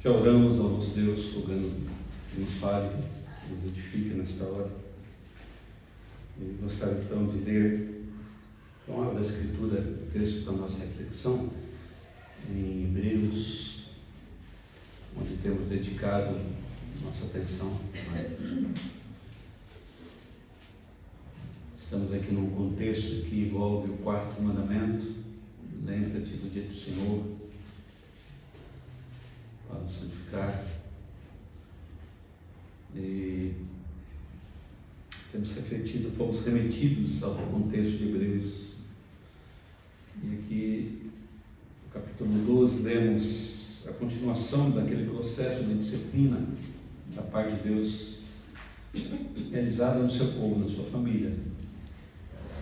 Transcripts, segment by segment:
Já oramos ao nosso Deus, rogando que nos fale, que nos edifique nesta hora. E gostaria então de ler com a da Escritura o texto da nossa reflexão em Hebreus, onde temos dedicado nossa atenção. Estamos aqui num contexto que envolve o quarto mandamento: lembra-te do dia do Senhor, para nos santificar. E temos refletido, fomos remetidos ao contexto de Hebreus. E aqui, no capítulo 12, lemos a continuação daquele processo de disciplina da parte de Deus realizada no seu povo, na sua família.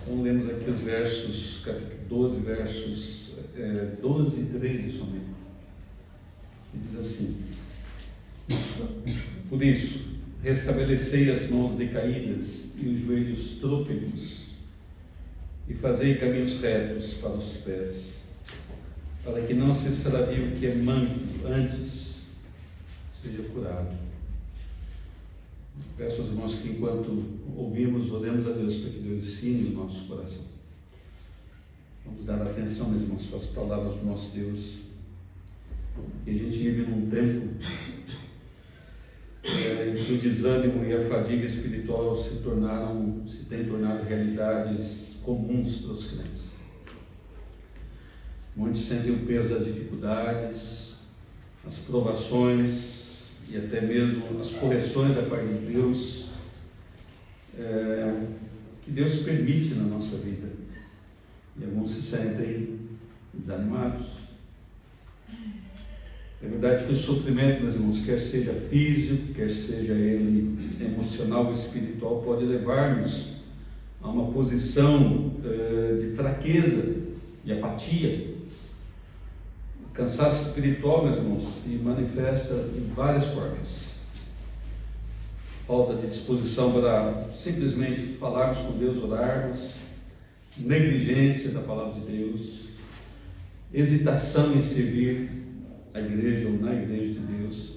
Então lemos aqui os versos, capítulo 12, versos 12 e 13 somente. E diz assim: por isso, restabelecei as mãos decaídas e os joelhos trôpegos, e fazei caminhos retos para os pés, para que não se extravie o que é manco, antes seja curado. Peço aos irmãos que, enquanto ouvimos, oremos a Deus para que Deus ensine o nosso coração. Vamos dar atenção, meus irmãos, para as palavras do nosso Deus. E a gente vive num tempo em que o desânimo e a fadiga espiritual se têm tornado realidades comuns para os crentes. Muitos sentem o peso das dificuldades, as provações e até mesmo as correções da parte de Deus, que Deus permite na nossa vida. E alguns se sentem desanimados. É verdade que o sofrimento, meus irmãos, quer seja físico, quer seja ele emocional ou espiritual, pode levar-nos a uma posição de fraqueza, de apatia. O cansaço espiritual, meus irmãos, se manifesta em várias formas. Falta de disposição para simplesmente falarmos com Deus, orarmos, negligência da palavra de Deus, hesitação em servir a igreja ou na igreja de Deus,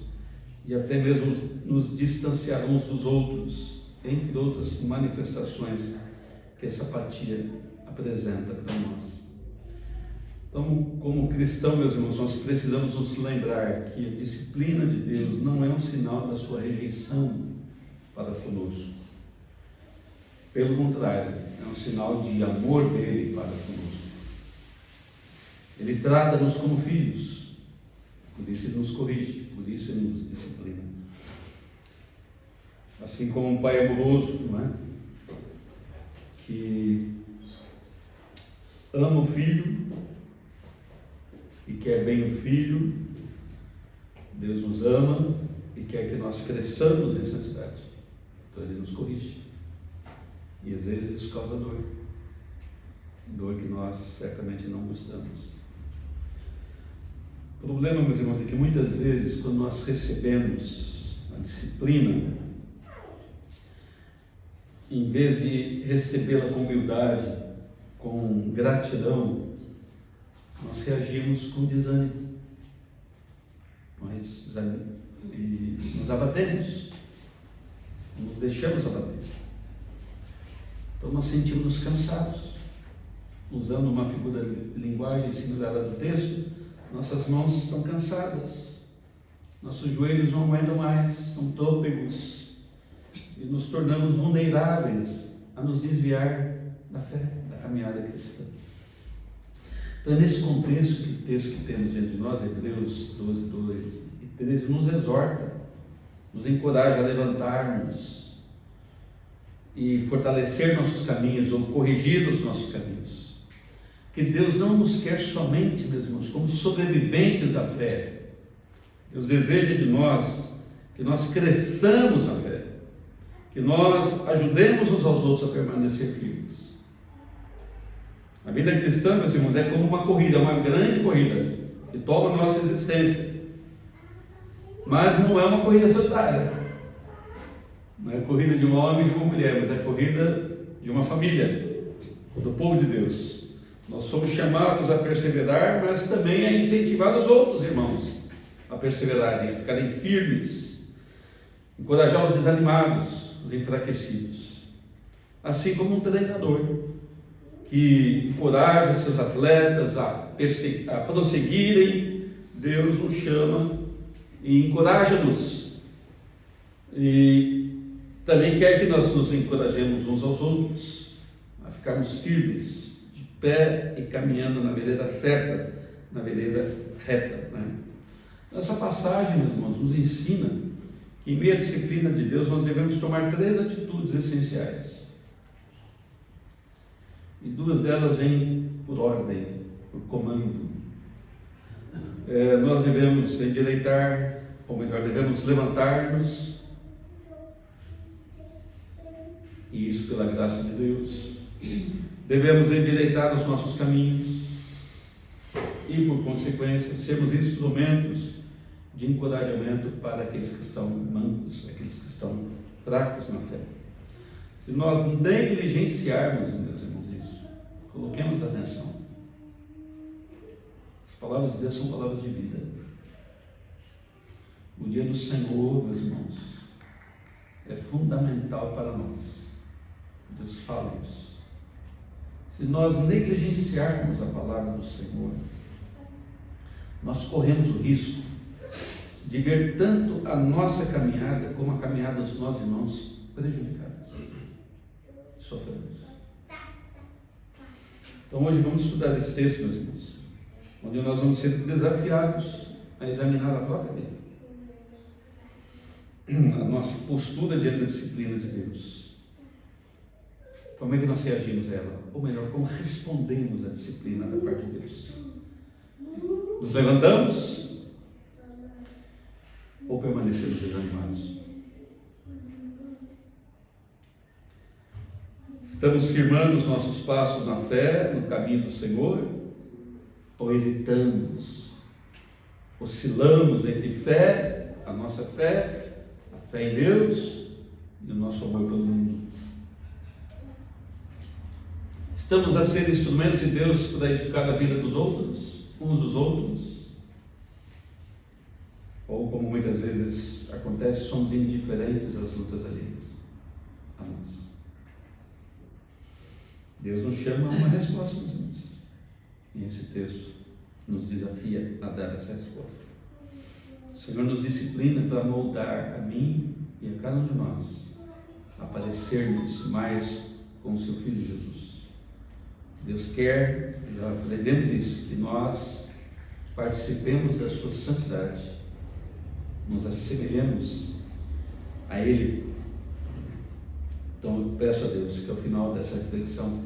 e até mesmo nos distanciar uns dos outros, entre outras manifestações que essa apatia apresenta para nós. Então, como cristão, meus irmãos, nós precisamos nos lembrar que a disciplina de Deus não é um sinal da sua rejeição para conosco. Pelo contrário, é um sinal de amor dele para conosco. Ele trata-nos como filhos. Por isso ele nos corrige, por isso ele nos disciplina. Assim como um pai amoroso, não é? Que ama o filho e quer bem o filho, Deus nos ama e quer que nós cresçamos em santidade. Então ele nos corrige. E às vezes isso causa dor. Dor que nós certamente não gostamos. O problema, meus irmãos, é que muitas vezes, quando nós recebemos a disciplina, em vez de recebê-la com humildade, com gratidão, nós reagimos com desânimo. E nos abatemos, nos deixamos abater. Então nós sentimos-nos cansados. Usando uma figura de linguagem similar à do texto, nossas mãos estão cansadas, nossos joelhos não aguentam mais, estão trôpegos, e nos tornamos vulneráveis a nos desviar da fé, da caminhada cristã. Então é nesse contexto que o texto que temos diante de nós, Hebreus 12, 2 e 13, nos exorta, nos encoraja a levantarmos e fortalecer nossos caminhos, ou corrigir os nossos caminhos. Que Deus não nos quer somente, meus irmãos, como sobreviventes da fé. Deus deseja de nós que nós cresçamos na fé, que nós ajudemos uns aos outros a permanecer firmes. A vida cristã, meus irmãos, é como uma corrida, uma grande corrida, que toma a nossa existência. Mas não é uma corrida solitária. Não é a corrida de um homem e de uma mulher, mas é a corrida de uma família, do povo de Deus. Nós somos chamados a perseverar, mas também a incentivar os outros irmãos a perseverarem, a ficarem firmes, encorajar os desanimados, os enfraquecidos. Assim como um treinador que encoraja seus atletas a prosseguirem, Deus nos chama e encoraja-nos. E também quer que nós nos encorajemos uns aos outros, a ficarmos firmes, de pé e caminhando na vereda certa, na vereda reta. Essa passagem, meus irmãos, nos ensina que em meio à disciplina de Deus nós devemos tomar 3 atitudes essenciais. E 2 delas vêm por ordem, por comando. Nós devemos endireitar, ou melhor, devemos levantar-nos, e isso pela graça de Deus. Devemos endireitar os nossos caminhos e, por consequência, sermos instrumentos de encorajamento para aqueles que estão mancos, aqueles que estão fracos na fé. Se nós negligenciarmos, meus irmãos, isso, coloquemos atenção. As palavras de Deus são palavras de vida. O dia do Senhor, meus irmãos, é fundamental para nós. Deus fala isso. Se nós negligenciarmos a palavra do Senhor, nós corremos o risco de ver tanto a nossa caminhada como a caminhada dos nossos irmãos prejudicadas. Sofremos. Então hoje vamos estudar esse texto, meus irmãos, onde nós vamos ser desafiados a examinar a própria vida, a nossa postura diante da disciplina de Deus. Como é que nós reagimos a ela? Ou melhor, como respondemos à disciplina da parte de Deus? Nos levantamos ou permanecemos desanimados? Estamos firmando os nossos passos na fé, no caminho do Senhor, ou hesitamos, oscilamos entre fé, a nossa fé, a fé em Deus e o nosso amor pelo mundo? Estamos a ser instrumentos de Deus para edificar a vida dos outros, uns dos outros? Ou, como muitas vezes acontece, somos indiferentes às lutas alheias a nós? Deus nos chama a uma resposta, meus irmãos. E esse texto nos desafia a dar essa resposta. O Senhor nos disciplina para moldar a mim e a cada um de nós a parecermos mais com o seu Filho Jesus. Deus quer, já aprendemos isso, que nós participemos da sua santidade, nos assemelhemos a Ele. Então eu peço a Deus que ao final dessa reflexão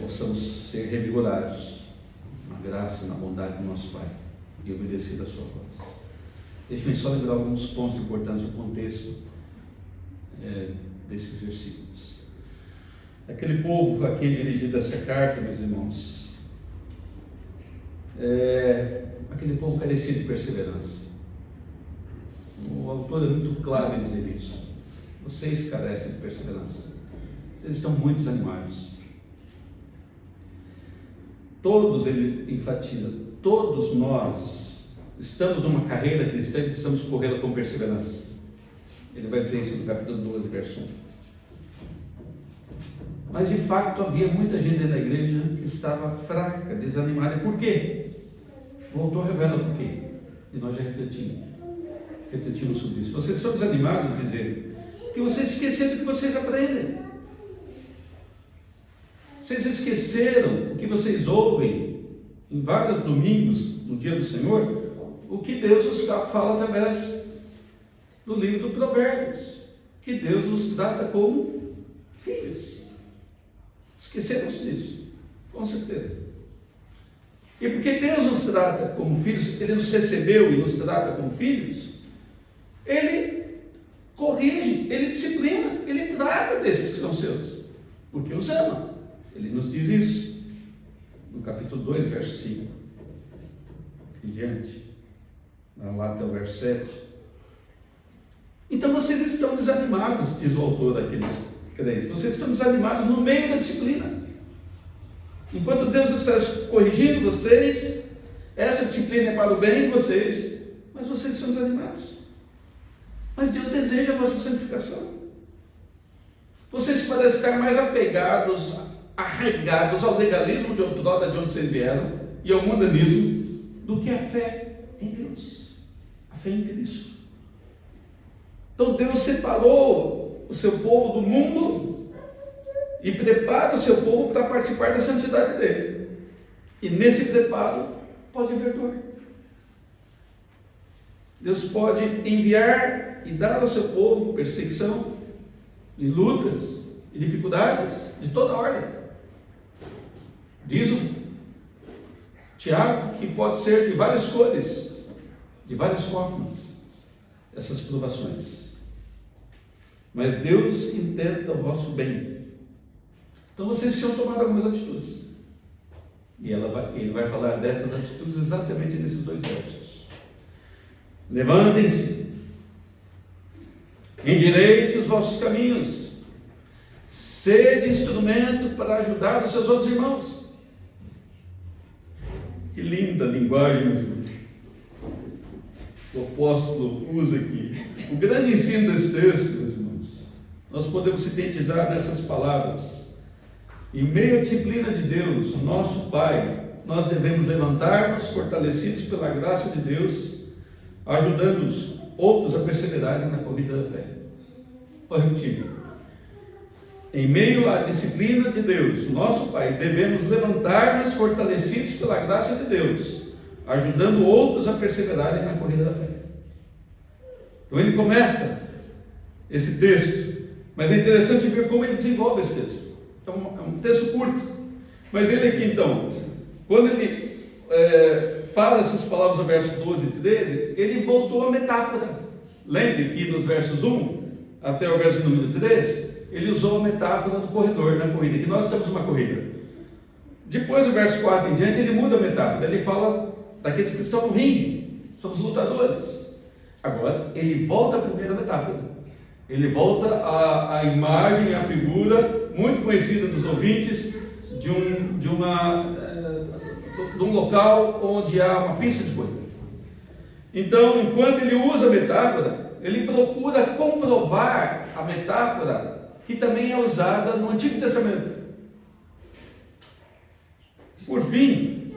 possamos ser revigorados na graça e na bondade do nosso Pai e obedecer a sua voz. Deixe-me só lembrar alguns pontos importantes do contexto desses versículos. Aquele povo a quem é dirigida essa carta, meus irmãos, aquele povo carecia de perseverança. O autor é muito claro em dizer isso. Vocês carecem de perseverança. Vocês estão muito desanimados. Todos, ele enfatiza, todos nós estamos numa carreira cristã e precisamos corrê-la com perseverança. Ele vai dizer isso no capítulo 12, verso 1. Mas de fato havia muita gente dentro da igreja que estava fraca, desanimada. Por quê? O autor revela por quê. E nós já refletimos sobre isso. Vocês estão desanimados, dizer, porque vocês esqueceram do que vocês aprendem. Vocês esqueceram o que vocês ouvem em vários domingos, no dia do Senhor, o que Deus nos fala através do livro do Provérbios, que Deus nos trata como filhos. Esqueceram-se disso, com certeza. E porque Deus nos trata como filhos, Ele nos recebeu e nos trata como filhos, Ele corrige, Ele disciplina, Ele trata desses que são seus, porque os ama. Ele nos diz isso no capítulo 2, verso 5 em diante, lá até o verso 7. Então vocês estão desanimados, diz o autor daqueles crentes, vocês estão desanimados no meio da disciplina. Enquanto Deus está corrigindo vocês, Essa disciplina é para o bem de vocês, mas vocês são desanimados. Mas Deus deseja a vossa santificação. Vocês parecem estar mais apegados, arraigados ao legalismo de outrora, de onde vocês vieram, e ao mundanismo, do que a fé em Deus, a fé em Cristo. Então Deus separou o seu povo do mundo e prepara o seu povo para participar da santidade dele. E nesse preparo pode haver dor. Deus pode enviar e dar ao seu povo perseguição, e lutas, e dificuldades de toda ordem. Diz o Tiago que pode ser de várias cores, de várias formas, essas provações. Mas Deus intenta o vosso bem. Então vocês precisam tomar algumas atitudes. E ele vai falar dessas atitudes exatamente nesses 2 versos. Levantem-se, endireite os vossos caminhos, sede instrumento para ajudar os seus outros irmãos. Que linda linguagem, meus irmãos. O apóstolo usa aqui. O grande ensino desse texto, meus irmãos, nós podemos sintetizar nessas palavras. Em meio à disciplina de Deus, nosso Pai, nós devemos levantar-nos fortalecidos pela graça de Deus, ajudando os outros a perseverarem na corrida da fé. Vou repetir. Em meio à disciplina de Deus, nosso Pai, devemos levantar-nos fortalecidos pela graça de Deus, ajudando outros a perseverarem na corrida da fé. Então ele começa esse texto, mas é interessante ver como ele desenvolve esse texto. É um texto curto, mas ele aqui então, quando ele fala essas palavras no verso 12 e 13, ele voltou à metáfora. Lembre que nos versos 1 até o verso número 3, ele usou a metáfora do corredor na corrida, que nós estamos numa corrida. Depois do verso 4 em diante, ele muda a metáfora, ele fala daqueles que estão no ringue, são os lutadores. Agora, ele volta à primeira metáfora, ele volta à imagem, à figura muito conhecida dos ouvintes, de um local onde há uma pista de corrida. Então, enquanto ele usa a metáfora, ele procura comprovar a metáfora que também é usada no Antigo Testamento. Por fim,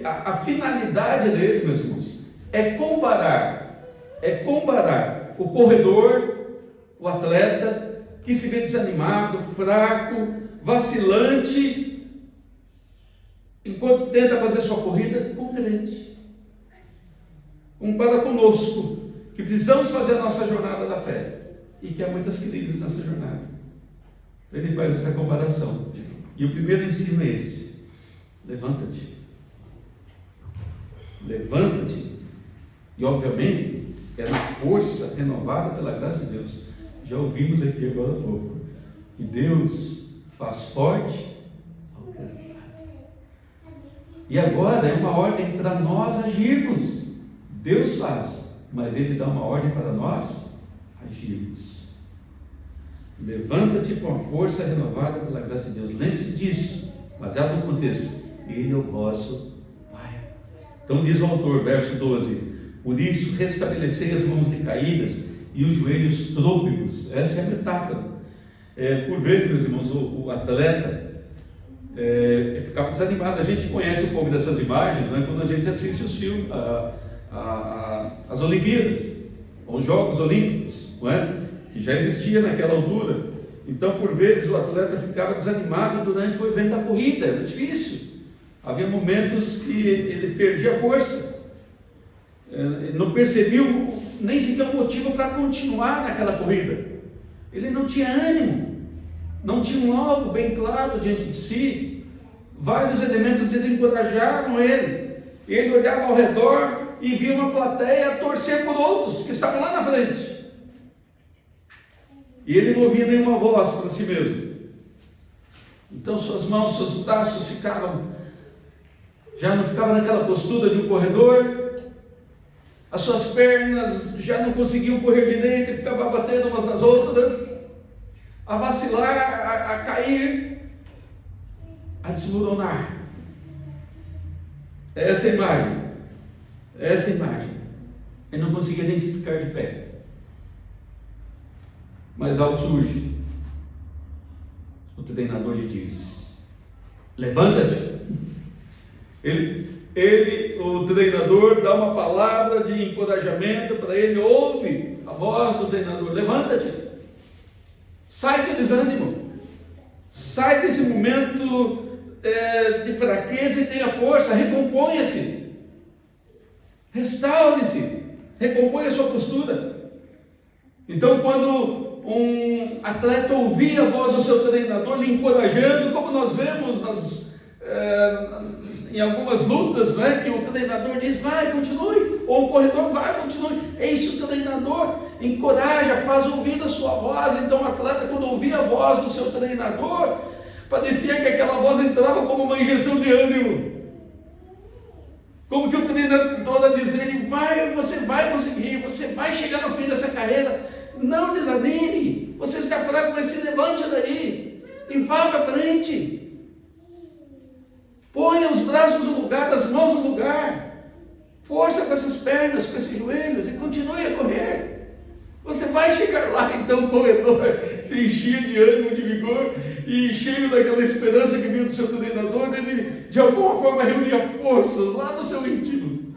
a finalidade dele, meus irmãos, é comparar o corredor, o atleta que se vê desanimado, fraco, vacilante, enquanto tenta fazer sua corrida, com o crente. Compara conosco, que precisamos fazer a nossa jornada da fé, e que há muitas crises nessa jornada. Ele faz essa comparação. E o primeiro ensino é esse: levanta-te. Levanta-te. E obviamente, é na força renovada pela graça de Deus. Já ouvimos aqui agora há pouco, que Deus faz forte ao cansado. E agora é uma ordem para nós agirmos. Deus faz, mas Ele dá uma ordem para nós agirmos. Levanta-te com a força renovada pela graça de Deus. Lembre-se disso, baseado no contexto. Ele é o vosso Pai. Então diz o autor, verso 12: por isso restabelecei as mãos decaídas e os joelhos trôpegos. Essa é a metáfora. Por vezes, meus irmãos, o atleta ficava desanimado. A gente conhece um pouco dessas imagens, né, quando a gente assiste os filmes, as Olimpíadas, os Jogos Olímpicos, não é? Que já existia naquela altura. Então, por vezes, o atleta ficava desanimado durante o evento da corrida, era difícil. Havia momentos que ele perdia a força, não percebia nem sequer um motivo para continuar naquela corrida. Ele não tinha ânimo, não tinha um alvo bem claro diante de si. Vários elementos desencorajavam ele. Ele olhava ao redor e via uma plateia a torcer por outros que estavam lá na frente. E ele não ouvia nenhuma voz para si mesmo. Então suas mãos, seus braços já não ficavam naquela postura de um corredor, as suas pernas já não conseguiam correr direito e ficavam batendo umas nas outras, a vacilar, a cair, a desmoronar. Essa é a imagem. essa imagem. Ele não conseguia nem se ficar de pé. Mas algo surge. O treinador lhe diz: levanta-te. O treinador dá uma palavra de encorajamento para ele, ouve a voz do treinador: levanta-te, sai do desânimo, sai desse momento de fraqueza e tenha força, recomponha-se, restaure-se, recomponha a sua postura. Então, quando um atleta ouvia a voz do seu treinador lhe encorajando, como nós vemos em algumas lutas, né, que o treinador diz: vai, continue, ou o corredor: vai, continue. É isso, o treinador encoraja, faz ouvir a sua voz. Então o atleta, quando ouvia a voz do seu treinador, parecia que aquela voz entrava como uma injeção de ânimo, como que o treinador a dizer: vai, você vai conseguir, você vai chegar no fim dessa carreira, não desanime, você está fraco, mas se levante daí e vá para frente. Ponha os braços no lugar, as mãos no lugar, força com essas pernas, com esses joelhos, e continue a correr. Você vai chegar lá. Então o corredor se enchia de ânimo, de vigor, e cheio daquela esperança que vinha do seu treinador, ele de alguma forma reunia forças lá do seu íntimo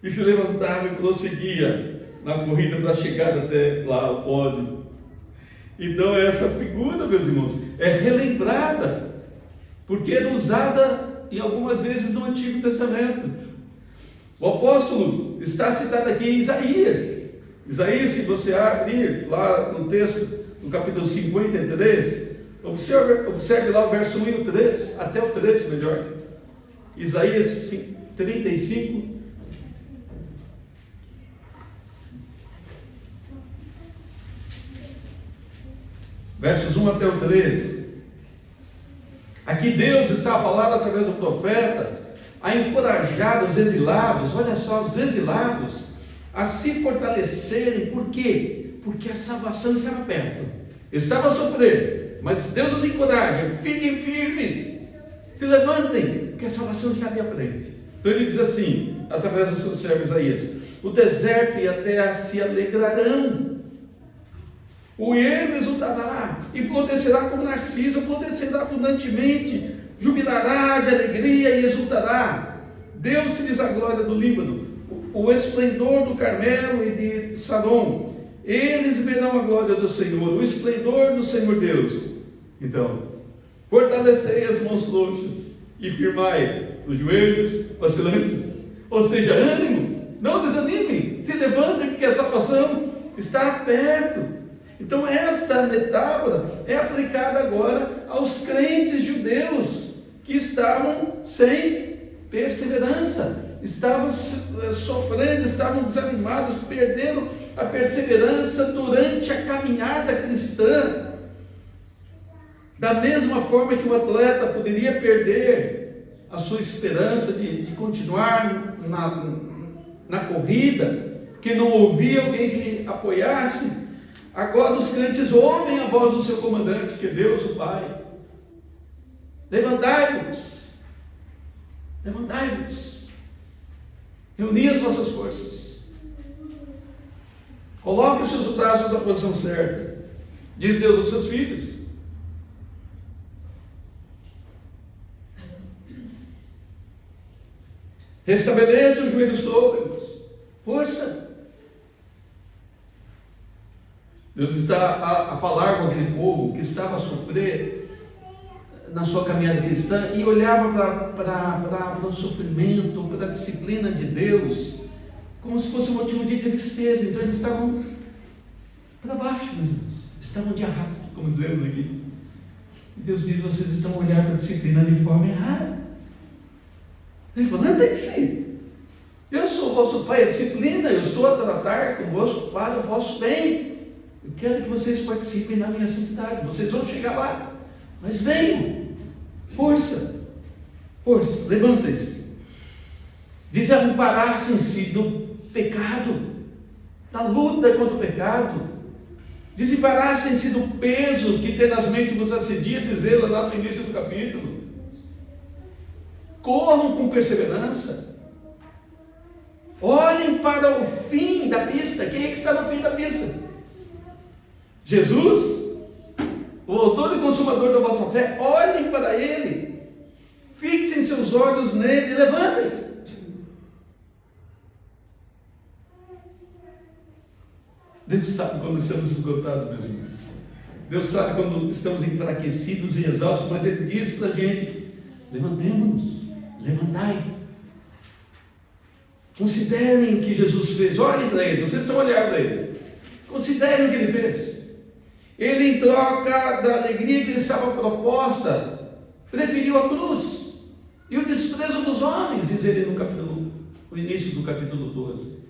e se levantava e prosseguia na corrida para chegar até lá ao pódio. Então essa figura, meus irmãos, é relembrada, porque era usada em algumas vezes no Antigo Testamento. O apóstolo está citado aqui em Isaías. Isaías, se você abrir lá no texto, no capítulo 53, observe lá o verso 1 e o 3, até o 3 melhor. Isaías 35. Versos 1 até o 3. Aqui Deus está a falar através do profeta, a encorajar os exilados, olha só, os exilados, a se fortalecerem. Por quê? Porque a salvação estava perto. Estavam a sofrer, mas Deus os encoraja: fiquem firmes, se levantem, porque a salvação está ali à frente. Então ele diz assim, através do seu servo Isaías: o deserto e a terra se alegrarão, o ermo exultará e florescerá como narciso, florescerá abundantemente, jubilará de alegria e exultará. Deus-se-lhes a glória do Líbano, o esplendor do Carmelo e de Saron. Eles verão a glória do Senhor, o esplendor do Senhor Deus. Então, fortalecei as mãos frouxas e firmai os joelhos vacilantes. Ou seja, ânimo, não desanimem, se levantem, porque a salvação está perto. Então esta metáfora é aplicada agora aos crentes judeus que estavam sem perseverança, estavam sofrendo, estavam desanimados, perderam a perseverança durante a caminhada cristã. Da mesma forma que o atleta poderia perder a sua esperança de continuar na corrida, que não ouvia alguém que lhe apoiasse, agora os crentes ouvem a voz do seu comandante, que é Deus, o Pai. Levantai-vos, levantai-vos, reuni as vossas forças, coloque os seus braços na posição certa, diz Deus aos seus filhos. Restabeleça os joelhos trôpegos, força. Deus está a falar com aquele povo que estava a sofrer na sua caminhada cristã e olhava para o sofrimento, para a disciplina de Deus, como se fosse um motivo de tristeza. Então eles estavam para baixo, meus irmãos, estavam de arrasto, como dizemos aqui. E Deus diz: vocês estão olhando para a disciplina de forma errada. Levantem-se. Eu sou o vosso Pai, a disciplina, eu estou a tratar convosco para o vosso bem. Eu quero que vocês participem da minha santidade. Vocês vão chegar lá, mas venham, força, força, levantem-se, desamparassem-se do pecado, da luta contra o pecado, desembaraçem-se do peso que tenazmente vos assedia, dizê-lo lá no início do capítulo. Corram com perseverança, Olhem para o fim da pista. Quem é que está no fim da pista? Jesus, o autor e consumador da vossa fé. Olhem para Ele, fixem seus olhos nele e levantem. Deus sabe quando estamos esgotados, meus irmãos. Deus sabe quando estamos enfraquecidos e exaustos, mas Ele diz para a gente: levantemos-nos, levantai. Considerem o que Jesus fez. Olhem para Ele, vocês estão olhando para Ele. Considerem o que Ele fez. Ele, em troca da alegria que lhe estava proposta, preferiu a cruz e o desprezo dos homens, diz ele no início do capítulo 12.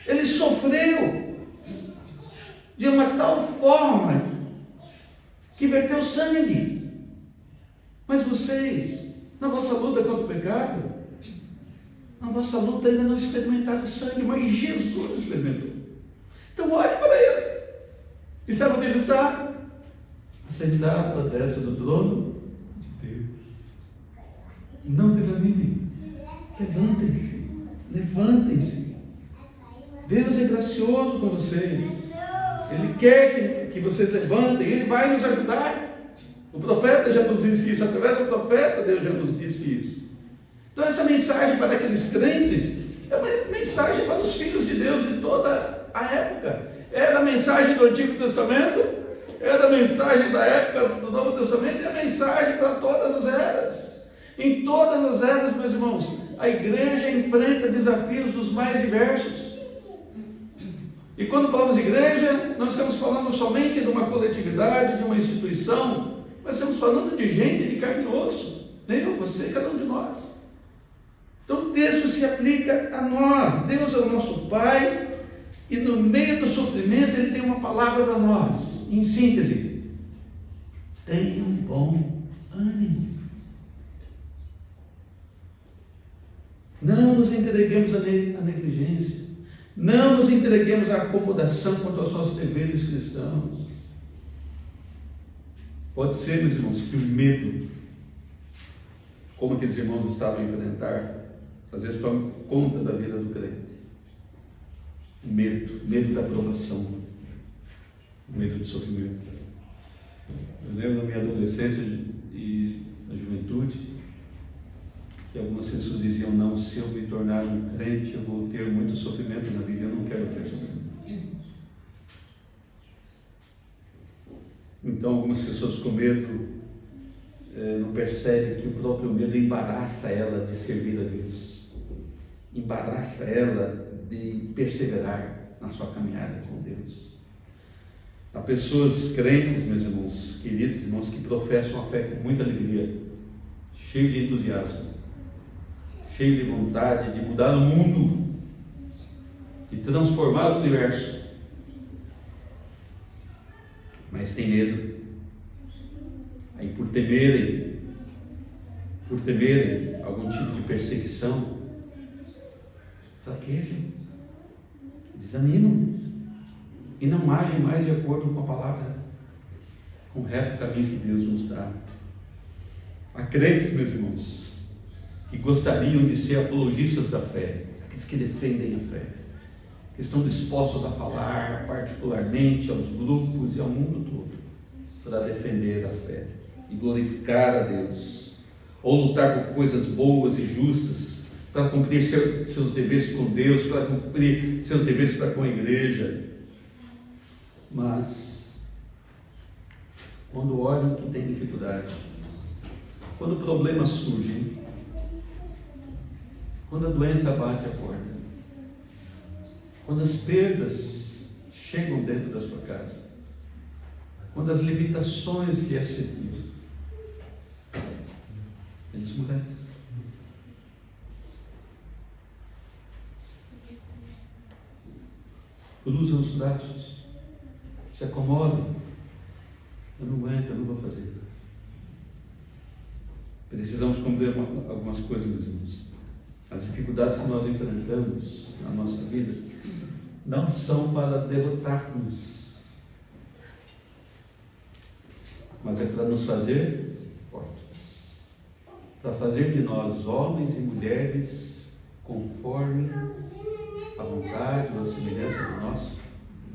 Ele sofreu de uma tal forma que verteu sangue. Mas vocês, na vossa luta contra o pecado, na vossa luta ainda não experimentaram sangue, mas Jesus experimentou. Então olhe para Ele. E sabe onde Ele está? Assentado à destra do trono de Deus. Não desanimem. Levantem-se. Levantem-se. Deus é gracioso com vocês. Ele quer que vocês levantem. Ele vai nos ajudar. O profeta já nos disse isso. Através do profeta, Deus já nos disse isso. Então essa mensagem para aqueles crentes é uma mensagem para os filhos de Deus de toda a época. Era a mensagem do Antigo Testamento, era a mensagem da época do Novo Testamento, e a mensagem para todas as eras. Em todas as eras, meus irmãos, a igreja enfrenta desafios dos mais diversos. E quando falamos igreja, não estamos falando somente de uma coletividade, de uma instituição, mas estamos falando de gente de carne e osso. Eu, você, cada um de nós. Então o texto se aplica a nós. Deus é o nosso Pai, e no meio do sofrimento Ele tem uma palavra para nós. Em síntese: tenham bom ânimo. Não nos entreguemos à negligência. Não nos entreguemos à acomodação quanto aos nossos deveres cristãos. Pode ser, meus irmãos, que o medo, como aqueles irmãos estavam a enfrentar, às vezes tome conta da vida do crente. O medo da aprovação, o medo do sofrimento. Eu lembro na minha adolescência e na juventude, que algumas pessoas diziam: não, se eu me tornar um crente, eu vou ter muito sofrimento na vida, eu não quero ter sofrimento. Então algumas pessoas com medo não percebem que o próprio medo embaraça ela de servir a Deus, embaraça ela de perseverar na sua caminhada com Deus. Há pessoas crentes, meus irmãos, queridos irmãos, que professam a fé com muita alegria, cheio de entusiasmo, cheio de vontade de mudar o mundo, de transformar o universo, mas tem medo. Aí por temerem algum tipo de perseguição, fraquejam, desanimam e não agem mais de acordo com a palavra, com o reto caminho que Deus nos dá. Há crentes, meus irmãos, que gostariam de ser apologistas da fé, aqueles que defendem a fé, que estão dispostos a falar particularmente aos grupos e ao mundo todo para defender a fé e glorificar a Deus, ou lutar por coisas boas e justas, para cumprir seus deveres com Deus, para cumprir seus deveres para com a igreja. Mas quando olham que tem dificuldade, quando problemas surgem, quando a doença bate a porta, quando as perdas chegam dentro da sua casa, quando as limitações lhe assediam, eles mudam. Cruzam os braços, se acomodam. Eu não aguento, eu não vou fazer. Precisamos compreender algumas coisas, meus irmãos. As dificuldades que nós enfrentamos na nossa vida não são para derrotar-nos, mas é para nos fazer fortes, para fazer de nós, homens e mulheres, conforme a vontade ou a semelhança do nosso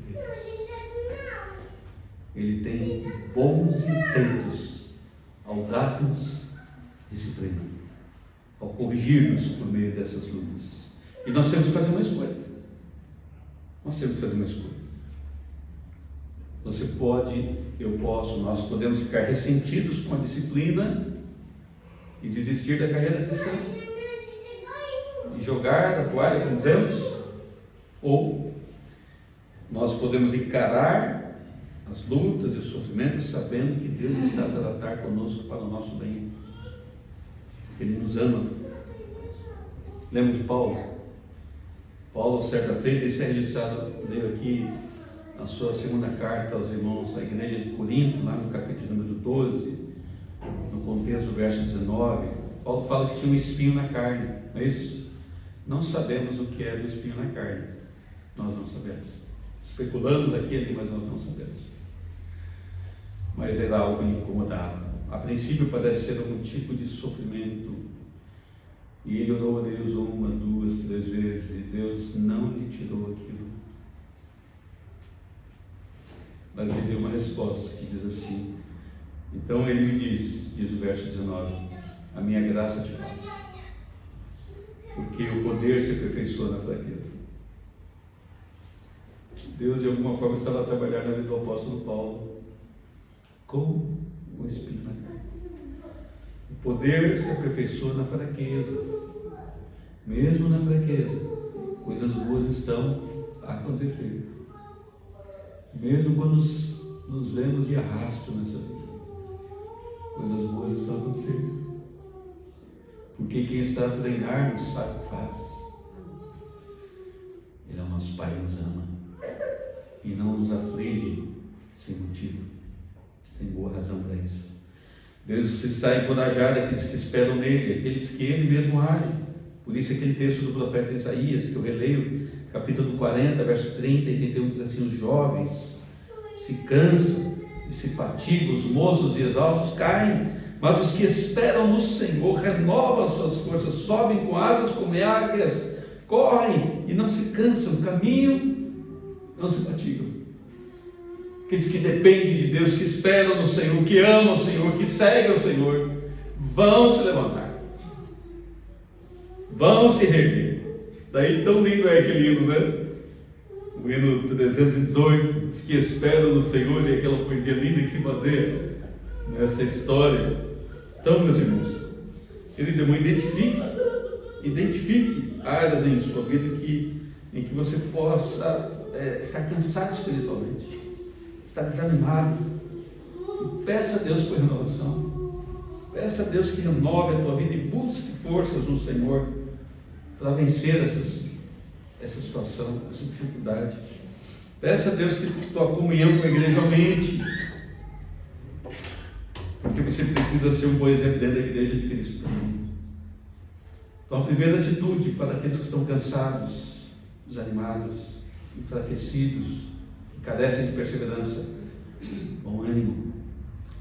Deus. Ele tem bons intentos ao dar-nos disciplina, ao corrigir-nos por meio dessas lutas. E nós temos que fazer uma escolha. Nós temos que fazer uma escolha. Você pode, eu posso, nós podemos ficar ressentidos com a disciplina e desistir da carreira cristã. E jogar a toalha, como dizemos. Ou nós podemos encarar as lutas e os sofrimentos sabendo que Deus está a tratar conosco para o nosso bem. Ele nos ama. Lembra de Paulo? Paulo, certa feita, isso é registrado, leio aqui na sua segunda carta aos irmãos da igreja de Corinto, lá no capítulo número 12, no contexto do verso 19. Paulo fala que tinha um espinho na carne, não é isso? Não sabemos o que é do espinho na carne. Nós não sabemos. Especulamos aqui e ali, mas nós não sabemos. Mas era algo que lhe incomodava. A princípio parece ser um tipo de sofrimento. E ele orou a Deus 1, 2, 3 vezes e Deus não lhe tirou aquilo. Mas ele deu uma resposta que diz assim: então ele me diz o verso 19, a minha graça te basta, porque o poder se aperfeiçoa na fraqueza. Deus de alguma forma estava a trabalhar na vida do apóstolo Paulo com o espinho na carne. O poder se aperfeiçoa na fraqueza. Mesmo na fraqueza, coisas boas estão a acontecer. Mesmo quando nos vemos de arrasto nessa vida, coisas boas estão a acontecer. Porque quem está a treinar-nos sabe o que faz. Ele é o nosso Pai, nos ama e não nos aflige sem motivo, sem boa razão para isso. Deus está a encorajar aqueles que esperam nele, aqueles que ele mesmo age. Por isso aquele texto do profeta Isaías, que eu releio, capítulo 40, verso 30 e 31, diz assim: os jovens se cansam e se fatigam, os moços e exaustos caem, mas os que esperam no Senhor renovam as suas forças, sobem com asas como águias, correm e não se cansam, caminham, não se fatigam. Aqueles que dependem de Deus, que esperam no Senhor, que amam o Senhor, que seguem o Senhor, vão se levantar, vão se reerguer. Daí tão lindo é aquele hino, né? O hino 318, os que esperam no Senhor, e aquela poesia linda que se baseia nessa história. Então, meus irmãos, querido irmão, identifique áreas em sua vida em que você possa estar cansado espiritualmente, estar desanimado. E peça a Deus por renovação. Peça a Deus que renove a tua vida e busque forças no Senhor para vencer essa situação, essa dificuldade. Peça a Deus que tua comunhão com a igreja aumente, porque você precisa ser um bom exemplo dentro da igreja de Cristo também. Então, a primeira atitude para aqueles que estão cansados, desanimados, enfraquecidos, que carecem de perseverança: bom ânimo,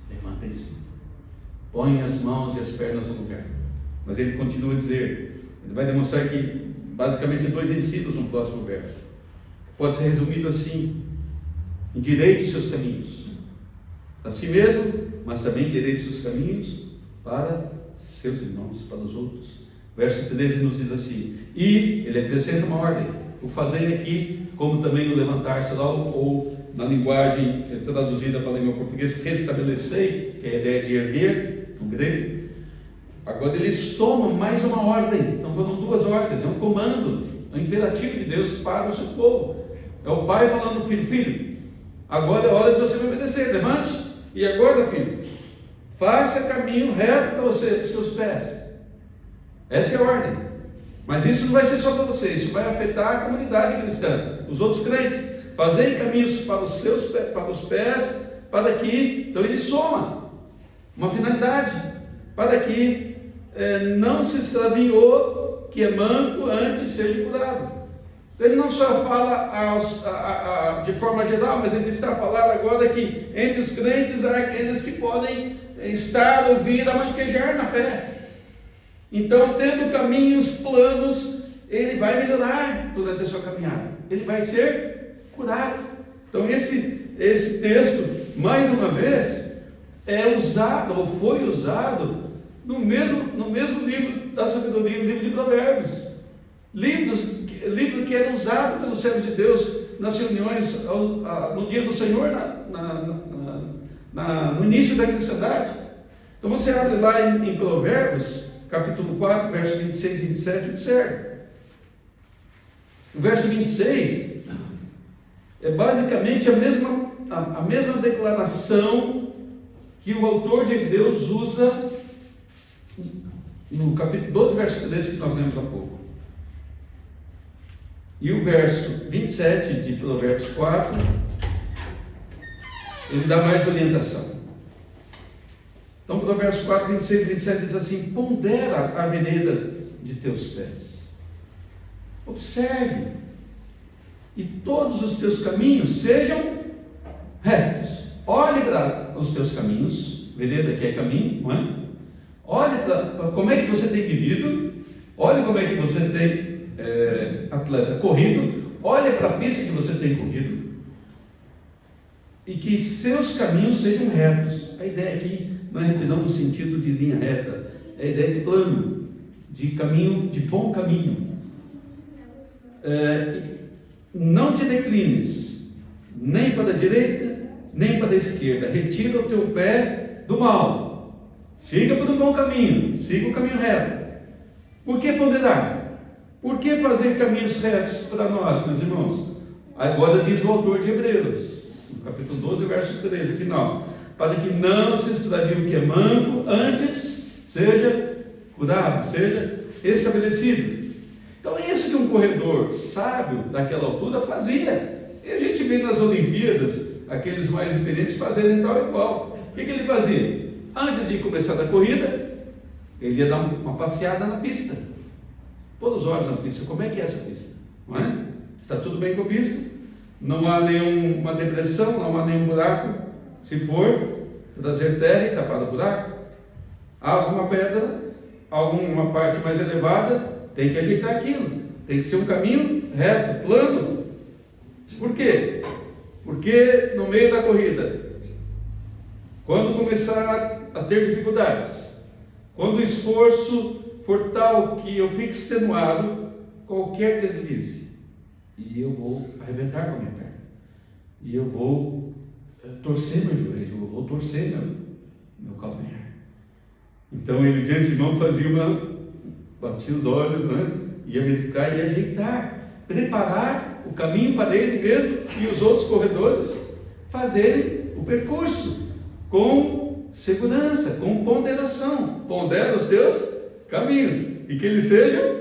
levantem-se, põem as mãos e as pernas no lugar. Mas ele continua a dizer, ele vai demonstrar aqui basicamente 2 ensinos no próximo verso. Pode ser resumido assim: endireite os seus caminhos para si mesmo, mas também endireite os seus caminhos para seus irmãos, para os outros. Verso 13 nos diz assim, e ele acrescenta uma ordem: o fazer aqui, como também o levantar-se lá, ou na linguagem traduzida para a língua portuguesa, restabelecei, que é a ideia de erguer, no grego. Agora ele soma mais uma ordem. Então foram 2 ordens, é um comando, é um imperativo de Deus para o seu povo. É o pai falando ao filho: filho, agora é hora de você me obedecer, levante, e agora, filho, faça caminho reto para você, os seus pés. Essa é a ordem. Mas isso não vai ser só para você, isso vai afetar a comunidade cristã, os outros crentes. Fazei caminhos para os seus para os pés, para que, então ele soma uma finalidade, para que não se extravie o que é manco antes seja curado. Então ele não só fala de forma geral, mas ele está a falar agora que entre os crentes há aqueles que podem estar ou vir a manquejar na fé. Então, tendo caminhos planos ele vai melhorar durante a sua caminhada, ele vai ser curado. Então esse texto, mais uma vez, é usado, ou foi usado, no mesmo livro da sabedoria, o livro de Provérbios. Livro que era usado pelos servos de Deus nas reuniões no dia do Senhor, no início da cristandade. Então você abre lá em Provérbios, capítulo 4, versos 26 e 27, observe. O verso 26 é basicamente a mesma declaração que o autor de Hebreus usa no capítulo 12, verso 13, que nós lemos há pouco. E o verso 27 de Provérbios 4, ele dá mais orientação. Então, Provérbios 4, 26 e 27 diz assim: pondera a vereda de teus pés, observe, e todos os teus caminhos sejam retos. Olhe para os teus caminhos, vereda que é caminho, não é? Olhe para como é que você tem vivido, olhe como é que você tem corrido, olhe para a pista que você tem corrido, e que seus caminhos sejam retos. A ideia aqui não é retidão no sentido de linha reta, é a ideia de plano, de caminho, de bom caminho. Não te declines, nem para a direita, nem para a esquerda. Retira o teu pé do mal. Siga por um bom caminho, siga o caminho reto. Por que ponderar? Por que fazer caminhos retos para nós, meus irmãos? Agora diz o autor de Hebreus, no capítulo 12, verso 13, final: para que não se extravie o que é manco, antes seja curado, seja estabelecido. Então é isso que um corredor sábio daquela altura fazia. E a gente vê nas Olimpíadas aqueles mais experientes fazerem tal e qual. O que ele fazia? Antes de começar a corrida, ele ia dar uma passeada na pista, pôr os olhos na pista. Como é que é essa pista? Não é? Está tudo bem com a pista? Não há nenhuma depressão, não há nenhum buraco. Se for, trazer terra e tapar o buraco. Há alguma pedra, alguma parte mais elevada, tem que ajeitar aquilo. Tem que ser um caminho reto, plano. Por quê? Porque no meio da corrida, quando começar a ter dificuldades, quando o esforço for tal que eu fique extenuado, qualquer deslize, e eu vou arrebentar com a minha perna, e eu vou torcer meu joelho, eu vou torcer meu calcanhar. Então ele de antemão batia os olhos, né? Ia verificar e ajeitar, preparar o caminho para ele mesmo e os outros corredores fazerem o percurso com segurança, com ponderação. Pondera os teus caminhos e que eles sejam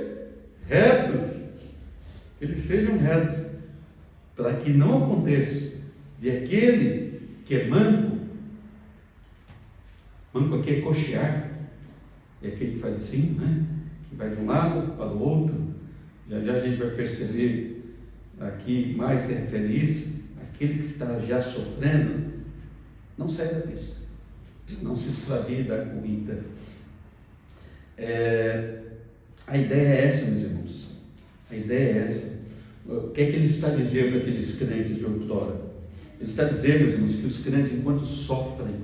retos, para que não aconteça de aquele que é manco aqui é coxear, é aquele que faz assim, né? Que vai de um lado para o outro. Já a gente vai perceber aqui mais se refere a isso. Aquele que está já sofrendo, não sai da pista, não se extravie da corrida. A ideia é essa, meus irmãos. A ideia é essa. O que é que ele está dizendo para aqueles crentes de outrora? Ele está dizendo, meus irmãos, que os crentes, enquanto sofrem,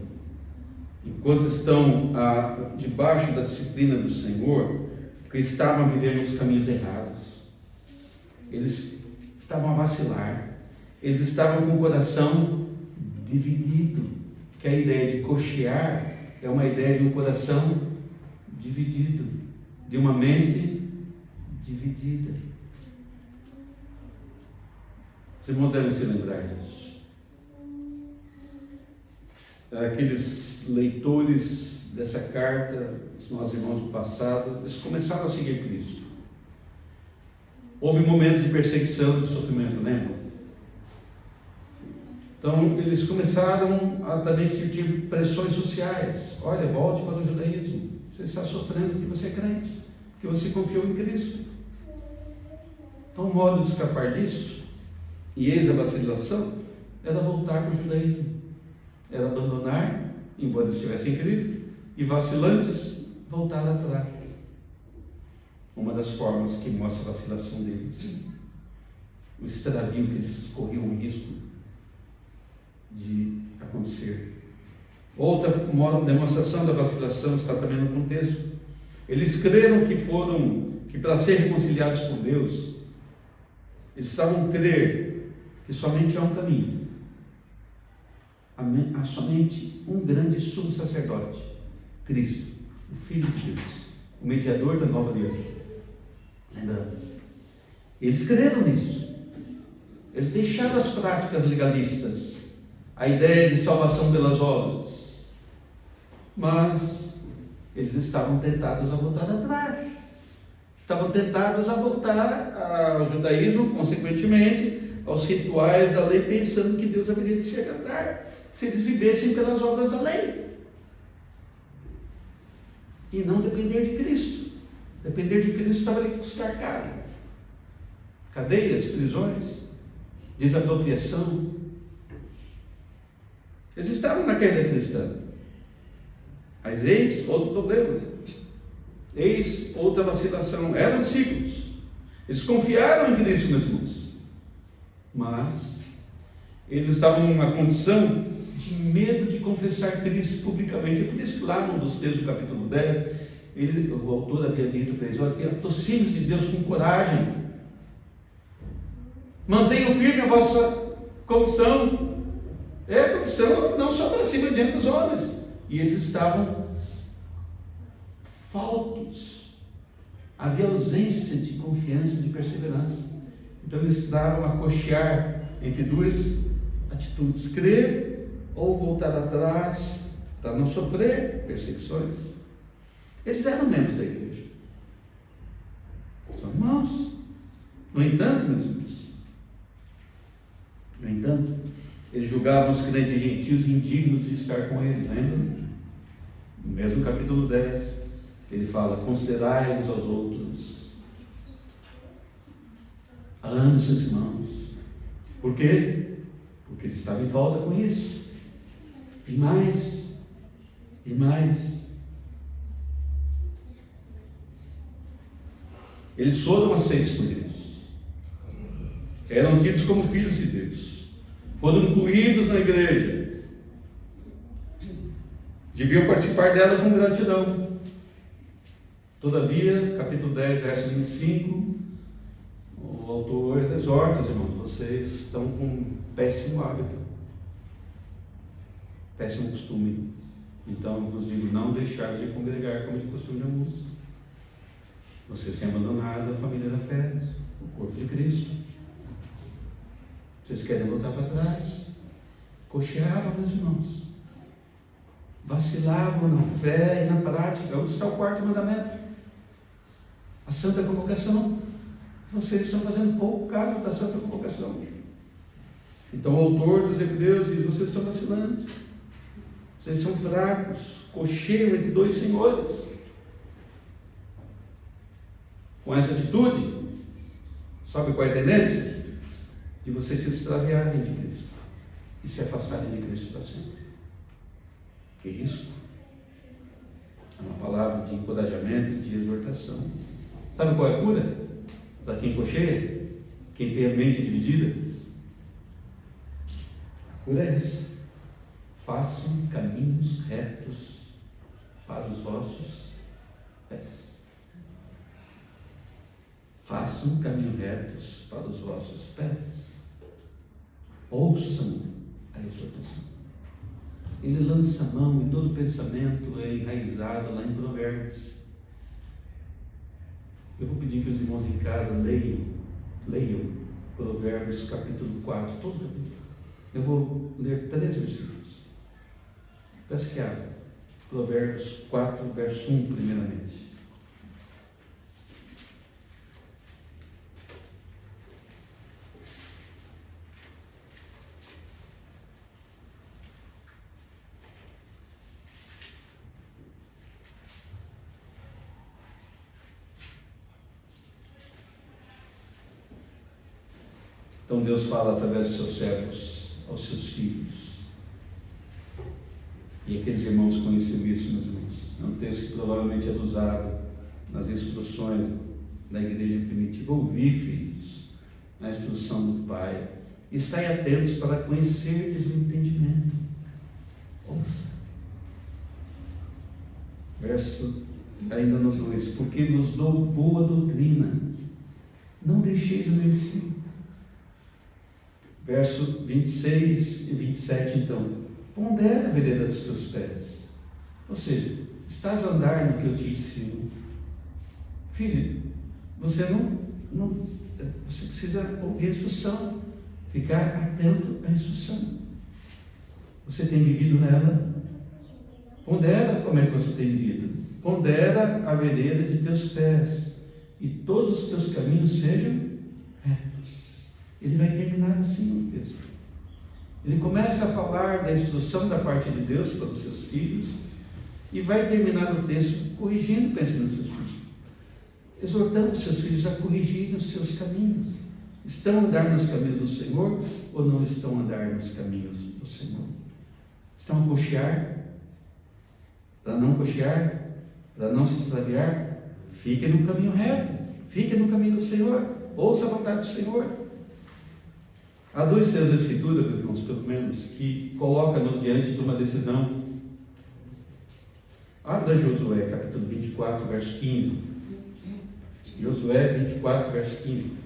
enquanto estão debaixo da disciplina do Senhor, porque estavam vivendo os caminhos errados, eles estavam a vacilar, eles estavam com o coração dividido, que a ideia de coxear é uma ideia de um coração dividido, de uma mente dividida. Os irmãos devem se lembrar disso. Aqueles leitores dessa carta, os nossos irmãos do passado, eles começaram a seguir Cristo. Houve um momento de perseguição, de sofrimento, lembra? Então, eles começaram a também sentir pressões sociais. Olha, volte para o judaísmo. Você está sofrendo porque você é crente, porque você confiou em Cristo. Então, o modo de escapar disso, e eis a vacilação, era voltar para o judaísmo. Era abandonar, embora estivessem crido, e vacilantes, voltar atrás. uma das formas que mostra a vacilação deles. O extravio que eles corriam o risco de acontecer. Outra demonstração da vacilação está também no contexto. Eles creram que para ser reconciliados com Deus, eles precisavam crer que somente há um caminho. Há somente um grande sumo sacerdote, Cristo, o Filho de Deus, o mediador da nova aliança. Lembramos? Eles creram nisso. Eles deixaram as práticas legalistas, a ideia de salvação pelas obras, mas eles estavam tentados a voltar atrás. Estavam tentados a voltar ao judaísmo, consequentemente, aos rituais da lei, pensando que Deus haveria de se agradar se eles vivessem pelas obras da lei. E não depender de Cristo. Depender de Cristo estava ali custar caro. Cadeias, prisões, desapropriação. Eles estavam na queda cristã. Mas eis outro problema. Eis outra vacilação. Eram discípulos. Eles confiaram em Cristo, meus irmãos. Mas eles estavam numa condição de medo de confessar Cristo publicamente. É por isso que lá no dos textos do capítulo 10, o autor havia dito para eles: olha, que aproxime-se de Deus com coragem. Mantenham firme a vossa confissão. Confissão não só para cima diante dos homens. E eles estavam faltos. Havia ausência de confiança, de perseverança. Então eles estavam a cochear entre duas atitudes: crer ou voltar atrás para não sofrer perseguições. Eles eram membros da igreja, são irmãos. No entanto, meus irmãos, eles julgavam os crentes gentios indignos de estar com eles. Ainda no mesmo capítulo 10, ele fala: considerai-vos aos outros, ame seus irmãos. Por quê? Porque eles estavam em volta com isso. E mais. Eles foram aceitos por Deus. Eram tidos como filhos de Deus. Foram incluídos na igreja. Deviam participar dela com gratidão. Todavia, capítulo 10, verso 25, o autor exorta os irmãos: vocês estão com um péssimo hábito, péssimo costume. Então, eu vos digo, não deixar de congregar como de costume de alguns. Vocês têm abandonado a família da fé, o corpo de Cristo. Vocês querem voltar para trás? Cocheavam, meus irmãos. Vacilavam na fé e na prática. Onde está o quarto mandamento? A santa convocação. Vocês estão fazendo pouco caso da santa convocação. Então o autor dos Hebreus diz: vocês estão vacilando. Vocês são fracos, cocheiam entre dois senhores. Com essa atitude, sabe qual é a tendência? De vocês se extraviarem de Cristo e se afastarem de Cristo para sempre. Que risco! É uma palavra de encorajamento e de exortação. Sabe qual é a cura? Para quem cocheia, quem tem a mente dividida? A cura é essa: façam caminhos retos para os vossos pés. Façam caminhos retos para os vossos pés. Ouçam a exortação. Ele lança a mão e todo pensamento é enraizado lá em Provérbios. Eu vou pedir que os irmãos em casa leiam Provérbios capítulo 4, todo capítulo. Eu vou ler 3 versículos. Peço que abra. Provérbios 4, verso 1, primeiramente. Então Deus fala através dos seus servos aos seus filhos. E aqueles irmãos conheciam isso, meus irmãos. É um texto que provavelmente é usado nas instruções da igreja primitiva: ouvi, filhos, a instrução do Pai, estai atentos para conhecerdes o entendimento. Ouça. Verso ainda no 2: porque vos dou boa doutrina, não deixeis o meu ensino. Verso 26 e 27, então: pondera a vereda dos teus pés. Ou seja, estás a andar no que eu te ensino. Filho, você você precisa ouvir a instrução, ficar atento à instrução. Você tem vivido nela? Pondera como é que você tem vivido. Pondera a vereda de teus pés, e todos os teus caminhos sejam retos. Ele vai terminar assim o texto. Ele começa a falar da instrução da parte de Deus para os seus filhos, e vai terminar o texto corrigindo o pensamento dos seus filhos, exortando os seus filhos a corrigirem os seus caminhos. Estão a andar nos caminhos do Senhor ou não estão a andar nos caminhos do Senhor? Estão a cochear? Para não cochear, para não se extraviar, fique no caminho reto, fique no caminho do Senhor, ouça a vontade do Senhor. Há dois textos da Escritura, meus irmãos, pelo menos, que colocam-nos diante de uma decisão. Abra Josué, capítulo 24, verso 15. Josué 24, verso 15.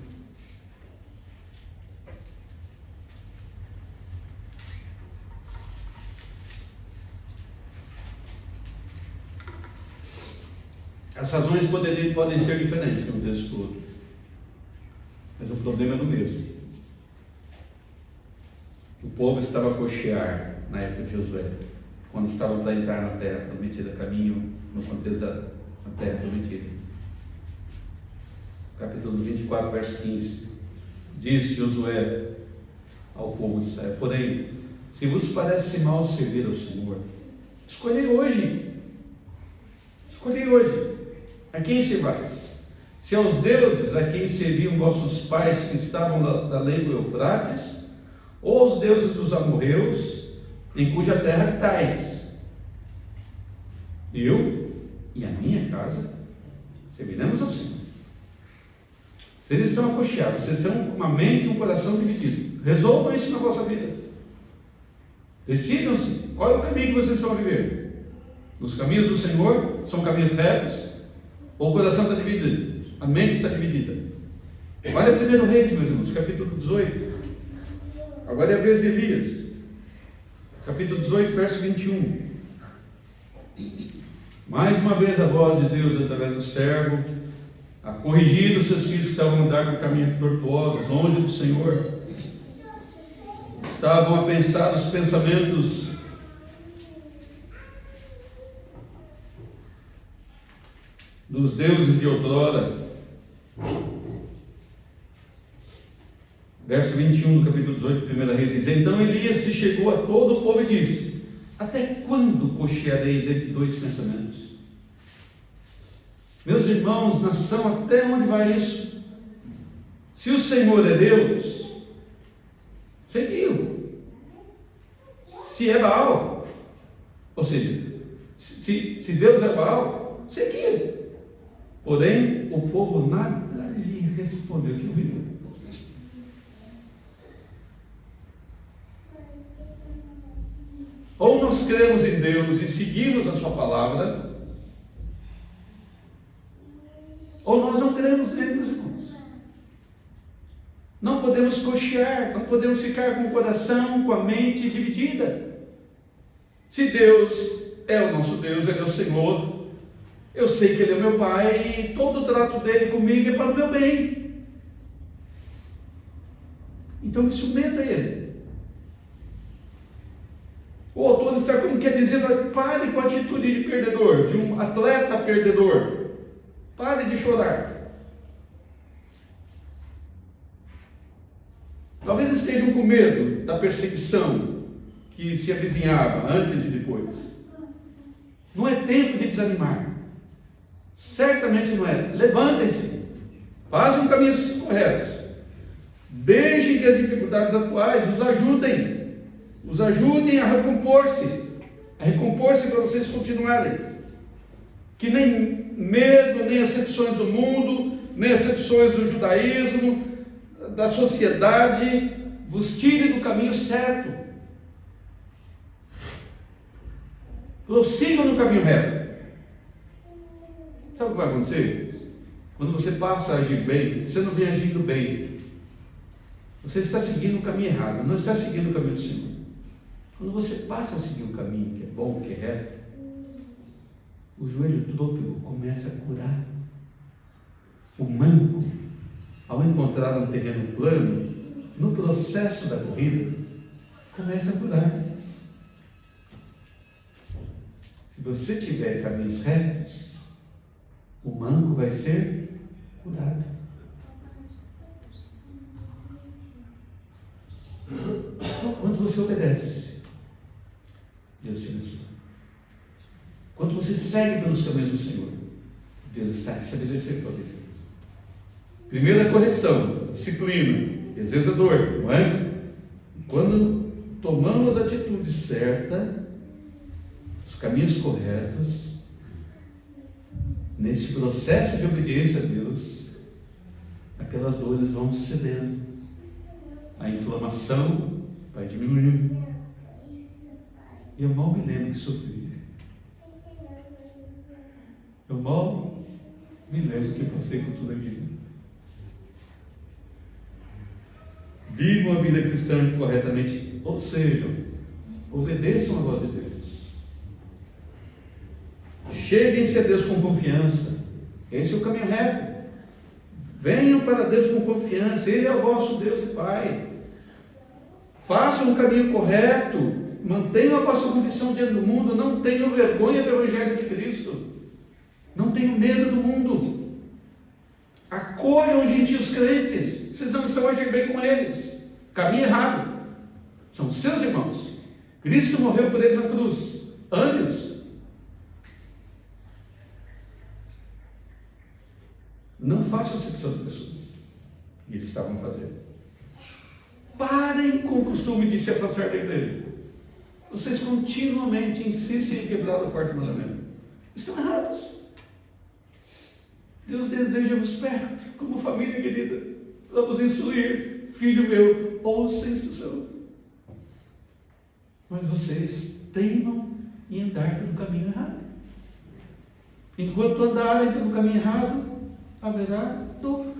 As razões podem ser diferentes de um texto todo, mas o problema é o mesmo. O povo estava a cochear na época de Josué, quando estavam para entrar na terra prometida, caminho no contexto da terra prometida. Capítulo 24, verso 15. Disse Josué ao povo de Israel: porém, se vos parece mal servir ao Senhor, escolhei hoje a quem servais. Se aos deuses a quem serviam vossos pais que estavam da além do Eufrates, ou aos deuses dos amorreus, em cuja terra habitais. Eu e a minha casa serviremos ao Senhor. Vocês estão acocheados, vocês estão com uma mente e um coração dividido. Resolvam isso na vossa vida. Decidam-se qual é o caminho que vocês estão a viver. Nos caminhos do Senhor são caminhos retos, ou o coração está dividido, a mente está dividida. Olha 1 Reis, meus irmãos, capítulo 18. Agora é a vez de Elias, capítulo 18, verso 21. Mais uma vez a voz de Deus através do servo a corrigir os seus filhos que estavam a andar por caminhos tortuosos, longe do Senhor. Estavam a pensar os pensamentos dos deuses de outrora. Verso 21 do capítulo 18 de 1 Reis diz: então Elias se chegou a todo o povo e disse: até quando cocheareis entre dois pensamentos? Meus irmãos, nação, até onde vai isso? Se o Senhor é Deus, seguiu. Se é Baal, ou seja, se Deus é Baal, seguiu. Porém, o povo nada lhe respondeu. Que horrível. Ou nós cremos em Deus e seguimos a sua palavra, ou nós não cremos nele, meus irmãos. Não podemos cochear, não podemos ficar com o coração, com a mente dividida. Se Deus é o nosso Deus, Ele é o Senhor, eu sei que Ele é meu Pai e todo o trato dele comigo é para o meu bem. Então me submeta a Ele. O autor está como quer dizer: pare com a atitude de perdedor, de um atleta perdedor. Pare de chorar. Talvez estejam com medo da perseguição que se avizinhava antes e depois. Não é tempo de desanimar. Certamente não é. Levantem-se. Façam caminhos corretos. Deixem que as dificuldades atuais os ajudem. Os ajudem a recompor-se. A recompor-se para vocês continuarem. Que nem medo, nem as seduções do mundo, nem as tradições do judaísmo, da sociedade, vos tire do caminho certo. Prossigam no caminho reto. Sabe o que vai acontecer? Quando você passa a agir bem, você não vem agindo bem. Você está seguindo o caminho errado, não está seguindo o caminho do Senhor. Quando você passa a seguir o caminho que é bom, que é reto, o joelho trôpego começa a curar. O manco, ao encontrar um terreno plano, no processo da corrida, começa a curar. Se você tiver caminhos retos, o manco vai ser curado. Quando você obedece, Deus te abençoa. Quando você segue pelos caminhos do Senhor, Deus está estabelecendo para você. Primeira correção, disciplina, às vezes é dor, não é? Quando tomamos a atitude certa, os caminhos corretos, nesse processo de obediência a Deus, aquelas dores vão cedendo, a inflamação vai diminuindo. E eu mal me lembro de sofrer. Eu mal me lembro que passei por tudo aquilo. Vivam a vida cristã corretamente, ou seja, obedeçam a voz de Deus. Cheguem-se a Deus com confiança. Esse é o caminho reto. Venham para Deus com confiança. Ele é o vosso Deus e Pai. Façam o caminho correto. Mantenham a vossa confissão diante do mundo. Não tenham vergonha do Evangelho de Cristo. Não tenham medo do mundo. Acolham os gentios crentes. Vocês não estão agindo bem com eles. Caminho errado. São seus irmãos. Cristo morreu por eles na cruz. Ame-os. Não façam acepção de pessoas. E eles estavam fazendo. Parem com o costume de se afastar da igreja. Vocês continuamente insistem em quebrar o quarto mandamento. Estão errados. Deus deseja-vos perto, como família querida, para vos instruir. Filho meu, ouça a instrução. Mas vocês teimam em andar pelo caminho errado. Enquanto andarem pelo caminho errado, haverá dor,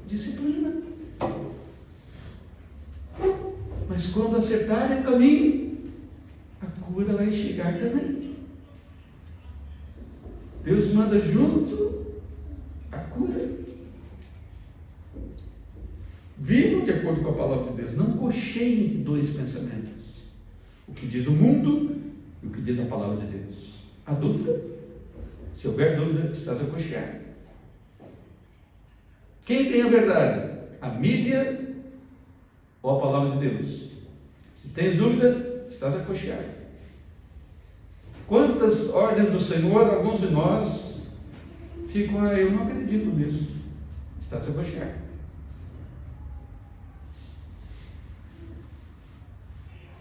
disciplina. Mas quando acertarem o caminho, a cura vai chegar também. Deus manda junto a cura. Vivam de acordo com a palavra de Deus. Não cocheiem entre dois pensamentos. O que diz o mundo e o que diz a palavra de Deus. Há dúvida? Se houver dúvida, estás a cochear. Quem tem a verdade? A mídia ou a palavra de Deus? Se tens dúvida, estás a cochear. Quantas ordens do Senhor, alguns de nós ficam, eu não acredito nisso. Estás a cochear.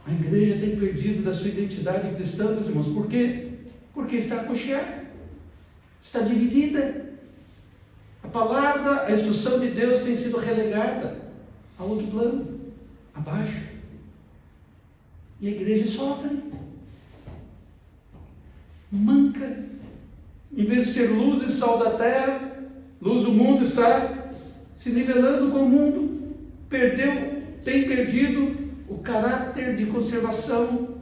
A igreja tem perdido da sua identidade cristã, meus irmãos. Por quê? Porque está a cochear. Está dividida. A palavra, a instrução de Deus tem sido relegada a outro plano, abaixo. E a igreja sofre. Manca. Em vez de ser luz e sal da terra, luz do mundo, está se nivelando com o mundo. Tem perdido o caráter de conservação,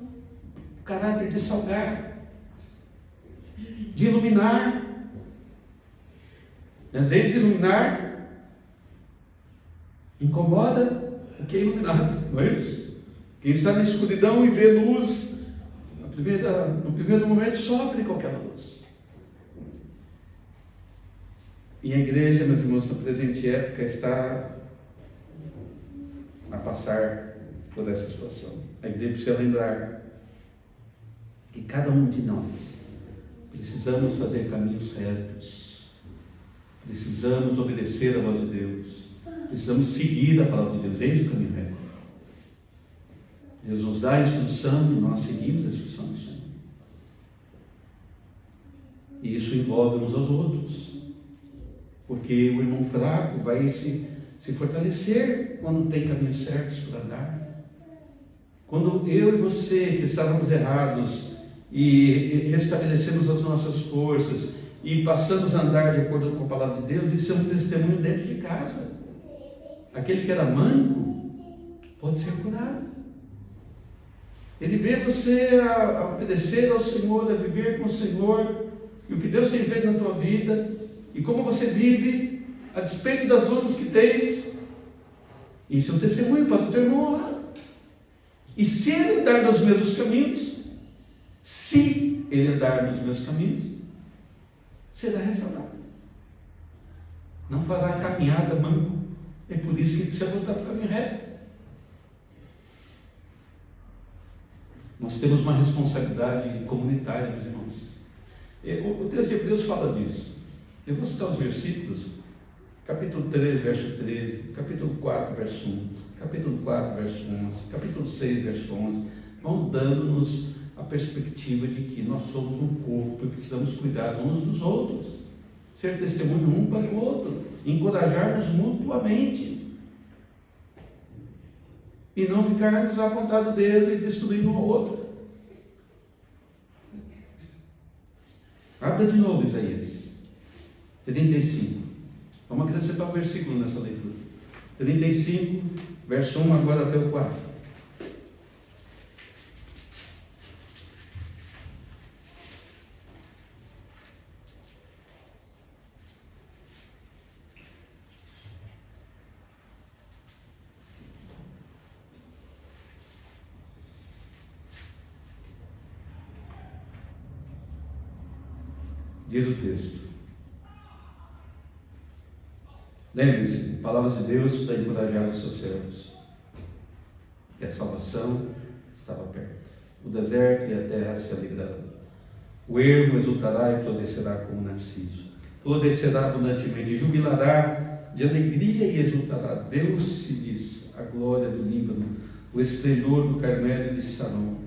o caráter de salgar, de iluminar. Às vezes iluminar incomoda o que é iluminado, não é isso? Quem está na escuridão e vê luz, no primeiro momento sofre com aquela luz. E a igreja, meus irmãos, na presente época está a passar por essa situação. A igreja precisa lembrar que cada um de nós precisamos fazer caminhos retos, precisamos obedecer a voz de Deus, precisamos seguir a palavra de Deus. Eis o caminho reto. Deus nos dá a instrução e nós seguimos a instrução do Senhor. E isso envolve uns aos outros. Porque o irmão fraco vai se fortalecer quando tem caminhos certos para andar. Quando eu e você, que estávamos errados, e restabelecemos as nossas forças, e passamos a andar de acordo com a palavra de Deus, isso é um testemunho dentro de casa. Aquele que era manco pode ser curado. Ele vê você a obedecer ao Senhor, a viver com o Senhor, e o que Deus tem feito na tua vida, e como você vive, a despeito das lutas que tens. Isso é um testemunho para o teu irmão ao lado. E se ele andar nos mesmos caminhos, será restaurado. Não fará a caminhada manco. É por isso que ele precisa voltar para o caminho reto. Nós temos uma responsabilidade comunitária, meus irmãos. O texto de Hebreus fala disso. Eu vou citar os versículos. Capítulo 3, verso 13. Capítulo 4, verso 1. Capítulo 4, verso 11. Capítulo 6, verso 11. Vão dando-nos a perspectiva de que nós somos um corpo e precisamos cuidar uns dos outros. Ser testemunho um para o outro. Encorajar-nos mutuamente. E não ficarmos apontando o dedo e destruindo um ao outro. Abra de novo Isaías 35. Vamos acrescentar um versículo nessa leitura. 35, verso 1 agora até o 4. Diz o texto. Lembre-se, palavras de Deus para encorajar os seus servos. Que a salvação estava perto. O deserto e a terra se alegrarão. O ermo exultará e florescerá como narciso. Florescerá abundantemente, jubilará de alegria e exultará. Deus se diz, a glória do Líbano, o esplendor do Carmelo e de Saron.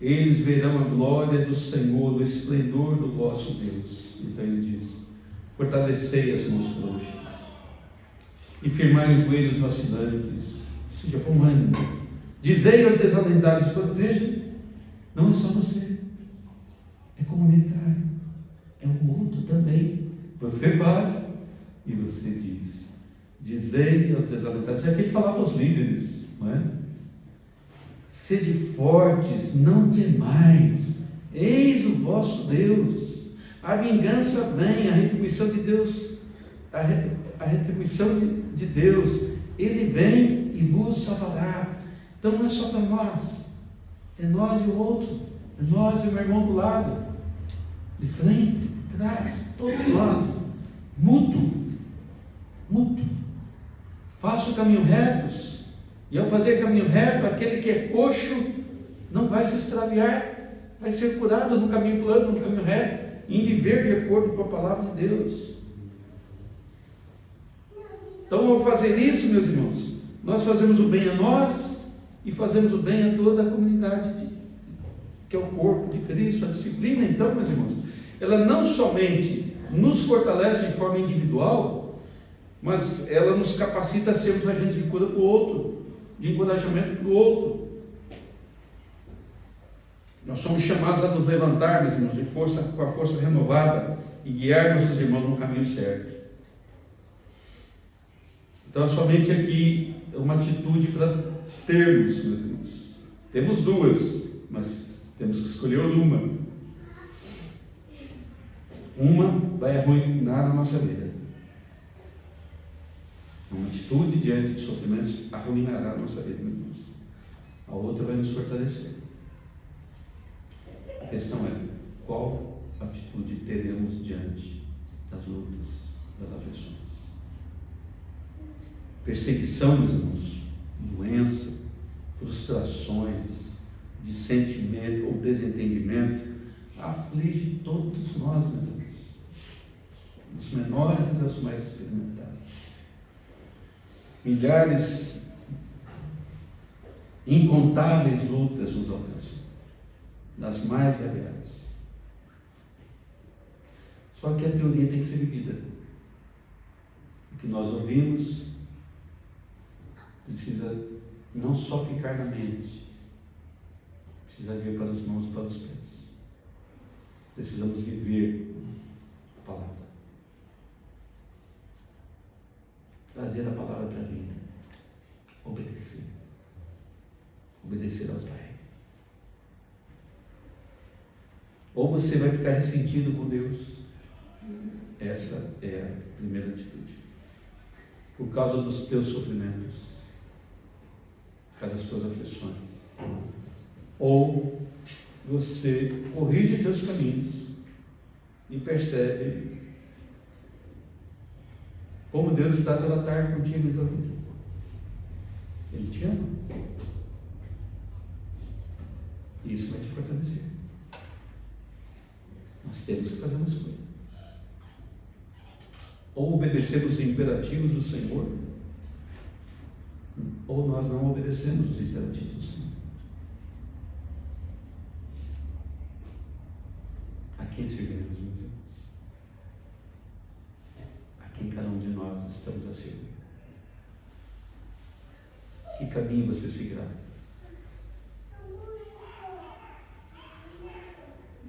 Eles verão a glória do Senhor, o esplendor do vosso Deus. Então ele diz, fortalecei as mãos frouxas e firmai os joelhos vacilantes, seja com ânimo. Dizei aos desalentados, veja, não é só você, é comunitário, é o outro também. Você faz e você diz. Dizei aos desalentados, é aquele que falava aos líderes, não é? Sede fortes, não temais, eis o vosso Deus. A vingança vem, a retribuição de Deus, a retribuição de Deus, Ele vem e vos salvará. Então não é só para nós, é nós e o outro, é nós e o meu irmão do lado, de frente, de trás, todos nós, mútuo. Faça o caminho retos, e ao fazer caminho reto, aquele que é coxo não vai se extraviar, vai ser curado no caminho plano, no caminho reto, em viver de acordo com a palavra de Deus. Então, ao fazer isso, meus irmãos, nós fazemos o bem a nós e fazemos o bem a toda a comunidade, que é o corpo de Cristo. A disciplina, então, meus irmãos, ela não somente nos fortalece de forma individual, mas ela nos capacita a sermos agentes de cura para o outro, de encorajamento para o outro. Nós somos chamados a nos levantar, meus irmãos, com a força renovada e guiar nossos irmãos no caminho certo. Então, somente aqui é uma atitude para termos, meus irmãos. Temos duas, mas temos que escolher uma. Uma vai arruinar a nossa vida. Uma atitude diante de sofrimentos arruinará a nossa vida, meus irmãos. A outra vai nos fortalecer. A questão é, qual atitude teremos diante das lutas, das aflições? Perseguição, meus irmãos, doença, frustrações, dissentimento ou desentendimento, aflige todos nós, meus irmãos, dos menores aos mais experimentados. Milhares, incontáveis lutas nos alcançam, das mais variadas. Só que a teoria tem que ser vivida. que nós ouvimos precisa não só ficar na mente, precisa vir para as mãos e para os pés. Precisamos viver a palavra. Trazer a palavra para a vida. Obedecer. Obedecer ao Pai. Ou você vai ficar ressentido com Deus. Essa é a primeira atitude. Por causa dos teus sofrimentos, por causa das tuas aflições. Ou você corrige teus caminhos e percebe como Deus está a tratar contigo e contigo. Ele te ama. E isso vai te fortalecer. Nós temos que fazer uma escolha. Ou obedecemos os imperativos do Senhor, ou nós não obedecemos os imperativos do Senhor. A quem servimos, meus irmãos? A quem cada um de nós estamos a servir? Que caminho você seguirá?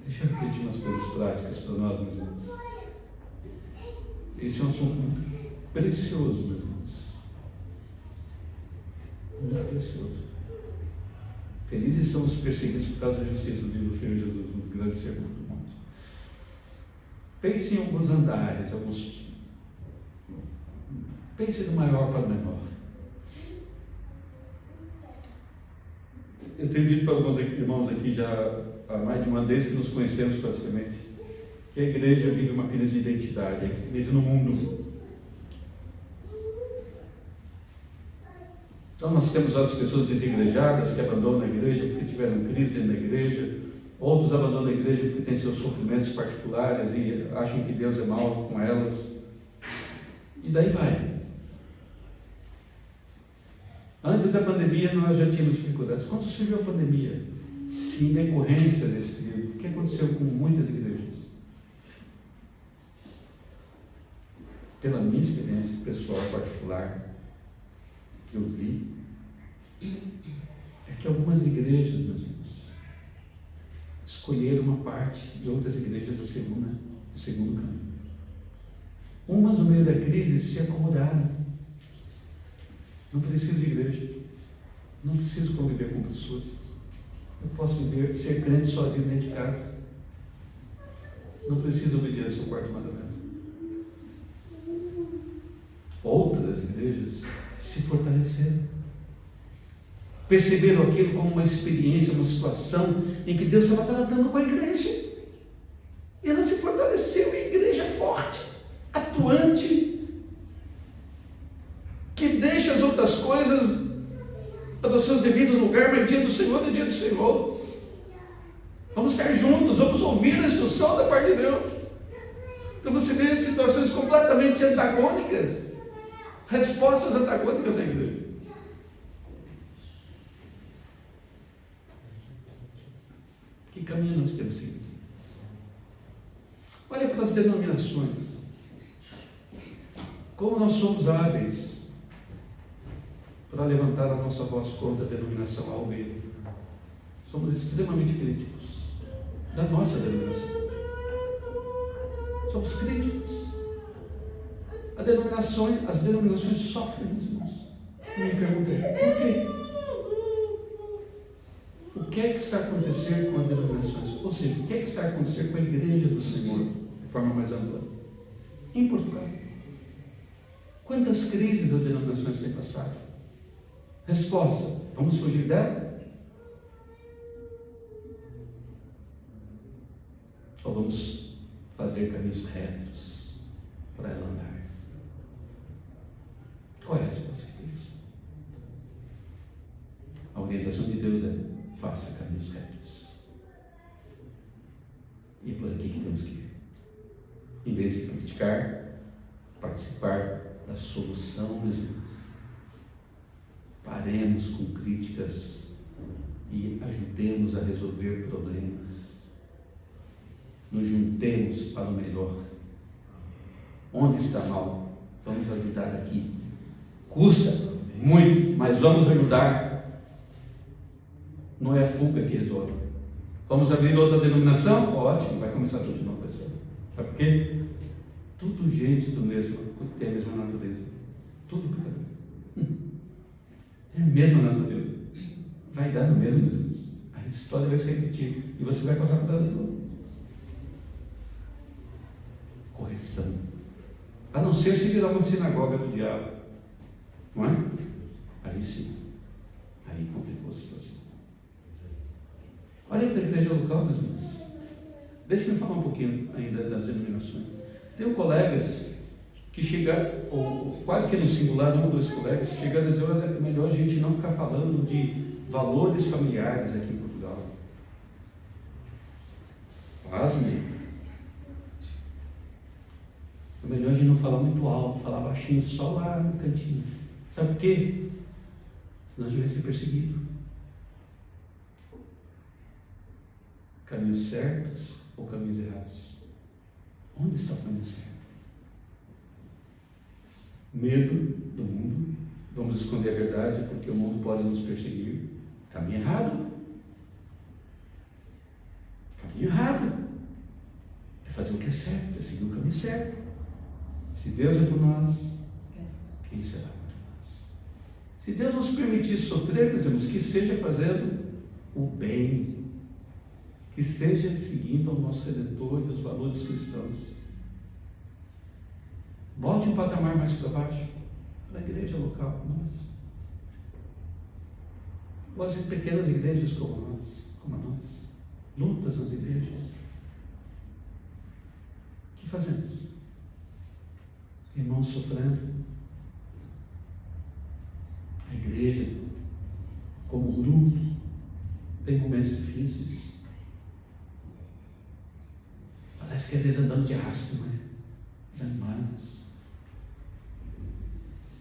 Deixa eu refletir umas coisas práticas para nós, meus irmãos. Esse é um assunto muito precioso, meus irmãos. Muito precioso. Felizes são os perseguidos por causa da justiça, diz o Senhor Jesus, no grande sermão do mundo. Pense em alguns andares, pense do maior para o menor. Eu tenho dito para alguns irmãos aqui já há mais de uma vez que nos conhecemos praticamente, que a igreja vive uma crise de identidade, a crise no mundo. Então nós temos as pessoas desigrejadas que abandonam a igreja porque tiveram crise dentro da igreja, outros abandonam a igreja porque têm seus sofrimentos particulares e acham que Deus é mau com elas, e daí vai. Antes da pandemia nós já tínhamos dificuldades. Quando surgiu a pandemia, em decorrência desse período, o que aconteceu com muitas igrejas? Pela minha experiência pessoal particular, que eu vi, é que algumas igrejas, meus irmãos, escolheram uma parte e outras igrejas o segundo caminho. Umas, no meio da crise, se acomodaram. Não preciso de igreja, não preciso conviver com pessoas. Eu posso ser crente sozinho dentro de casa. Não preciso obedecer ao quarto mandamento. Outras igrejas se fortaleceram. Perceberam aquilo como uma experiência, uma situação em que Deus estava tratando com a igreja. E ela se fortaleceu, e a igreja é forte, atuante, que deixa as outras coisas para os seus devidos lugares, mas dia do Senhor é dia do Senhor. Vamos estar juntos, vamos ouvir a instrução da parte de Deus. Então você vê situações completamente antagônicas, respostas antagônicas à igreja. Que caminho nós temos seguido? Olha para as denominações. Como nós somos hábeis para levantar a nossa voz contra a denominação A ou B. Somos extremamente críticos da nossa denominação. Somos críticos. As denominações sofrem, meus irmãos. E me perguntei, por quê? O que é que está acontecendo com as denominações? Ou seja, o que é que está acontecendo com a igreja do Senhor, de forma mais ampla? Em Portugal. Quantas crises as denominações têm passado? Resposta: vamos fugir dela? Ou vamos fazer caminhos retos para ela andar? Qual é a resposta que Deus? A orientação de Deus é: faça caminhos retos. E é por aqui que temos que ir. Em vez de criticar, participar da solução, meus irmãos. Paremos com críticas e ajudemos a resolver problemas. Nos juntemos para o melhor. Onde está mal, Vamos ajudar aqui. Custa muito, mas vamos ajudar. Não é a fuga que resolve. Vamos abrir outra denominação? Ótimo, vai começar tudo de novo. Sabe por quê? Tudo gente do mesmo, que tem a mesma natureza. Tudo pecador. É a mesma natureza. Vai dar no mesmo, meus irmãos. A história vai se repetir. E você vai passar por ela de novo. Correção. A não ser se virar uma sinagoga do diabo. Não é? Aí sim. Aí complicou a situação. Olha para a igreja local, meus irmãos. Deixa-me falar um pouquinho ainda das denominações. Tenho colegas que chegaram, ou quase que no singular, um ou dois colegas, chegaram a dizer: olha, é melhor a gente não ficar falando de valores familiares aqui em Portugal. Faz-me. É melhor a gente não falar muito alto, falar baixinho, só lá no cantinho. Sabe por quê? Senão a gente vai ser perseguido. Caminhos certos ou caminhos errados? Onde está o caminho certo? Medo do mundo. Vamos esconder a verdade porque o mundo pode nos perseguir. Caminho errado. Caminho errado. É fazer o que é certo, é seguir o caminho certo. Se Deus é por nós, quem será por nós? Se Deus nos permitir sofrer, meus irmãos, que seja fazendo o bem, que seja seguindo ao nosso Redentor e os valores cristãos. Volte um patamar mais para baixo, para a igreja local, nós. Ou as pequenas igrejas como a nós, lutas nas igrejas. O que fazemos? Irmãos sofrendo. A igreja, como grupo, tem momentos difíceis. Parece que às vezes andamos de arrasto, não é? Desanimados.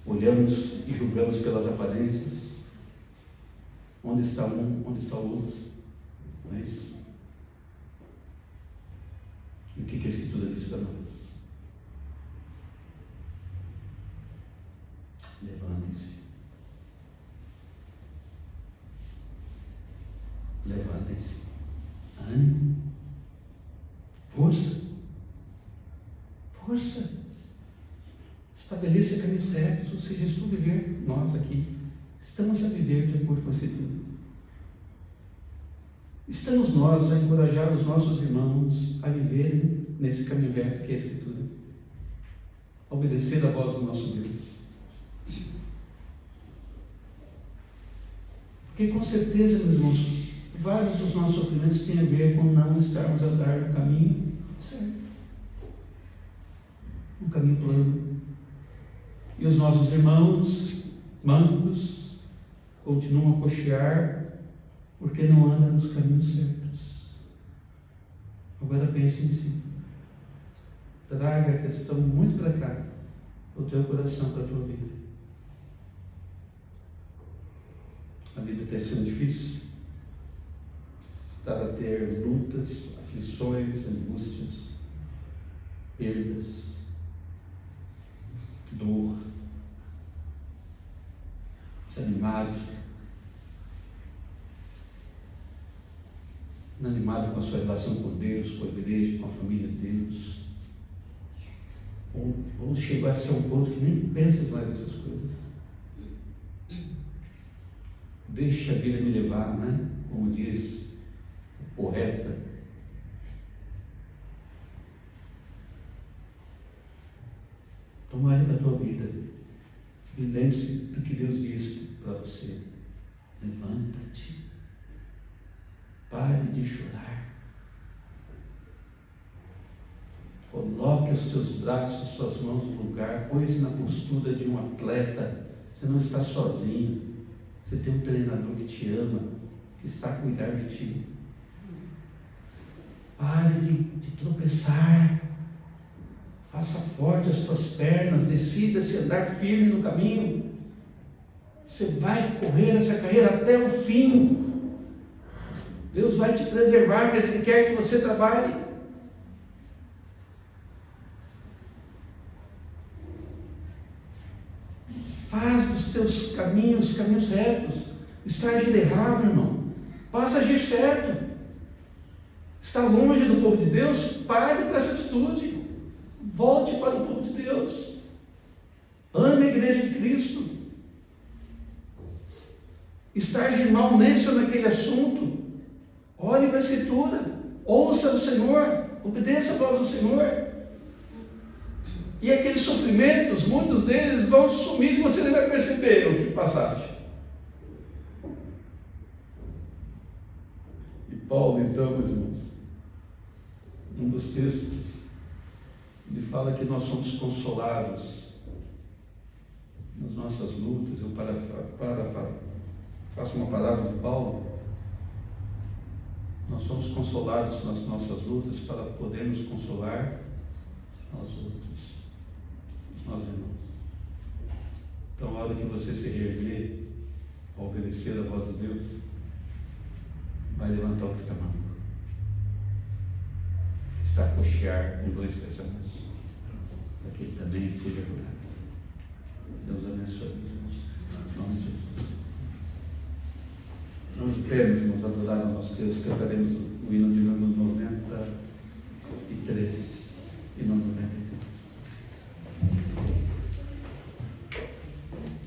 Olhamos e julgamos pelas aparências. Onde está um, onde está o outro? Não é isso? E o que a Escritura diz para nós? Levantem-se. Levantem-se. Ânimo. Força. Força. Estabeleça caminhos retos, ou seja, estou a viver, nós aqui, estamos a viver de acordo com a Escritura. Estamos nós a encorajar os nossos irmãos a viverem nesse caminho reto que é a Escritura. A obedecer a voz do nosso Deus. Porque com certeza, meus irmãos, vários dos nossos sofrimentos têm a ver com não estarmos a andar no caminho certo. Um caminho plano. E os nossos irmãos, mancos, continuam a cochear porque não andam nos caminhos certos. Agora pense em si. Traga a questão muito para cá, para o teu coração, para a tua vida. A vida está sendo difícil. Está a ter lutas, aflições, angústias, perdas, dor, desanimado, inanimado com a sua relação com Deus, com a igreja, com a família de Deus. Ou chegou a ser um ponto que nem pensas mais nessas coisas. Deixa a vida me levar, né? Como diz o poeta. Então olhe para a tua vida e lembre-se do que Deus disse para você. Levanta-te. Pare de chorar. Coloque os teus braços, as tuas mãos no lugar. Põe-se na postura de um atleta. Você não está sozinho. Você tem um treinador que te ama, que está a cuidar de ti. Pare de tropeçar. Faça forte as tuas pernas. Decida-se andar firme no caminho. Você vai correr essa carreira até o fim. Deus vai te preservar, mas Ele quer que você trabalhe. Faz dos teus caminhos retos. Está agindo errado, irmão. Passa a agir certo. Está longe do povo de Deus? Pare com essa atitude. Volte para o povo de Deus. Ame a igreja de Cristo. Está agindo mal nesse ou naquele assunto? Olhe para a Escritura. Ouça o Senhor. Obedeça a voz do Senhor. E aqueles sofrimentos, muitos deles vão sumir e você nem vai perceber o que passaste. E Paulo, então, meus irmãos, um dos textos, ele fala que nós somos consolados nas nossas lutas. Eu faço uma palavra de Paulo. Nós somos consolados nas nossas lutas para podermos consolar aos outros, os nossos irmãos. Então, a hora que você se reerguer, ao obedecer a voz de Deus, vai levantar o que está manco, está a coxear com dois pensamentos, para que ele também seja curado. Deus abençoe, irmãos. Em nome de Jesus. Vamos de pé, meus irmãos, adorar ao nosso Deus. Cantaremos o hino de número 93 e não 93.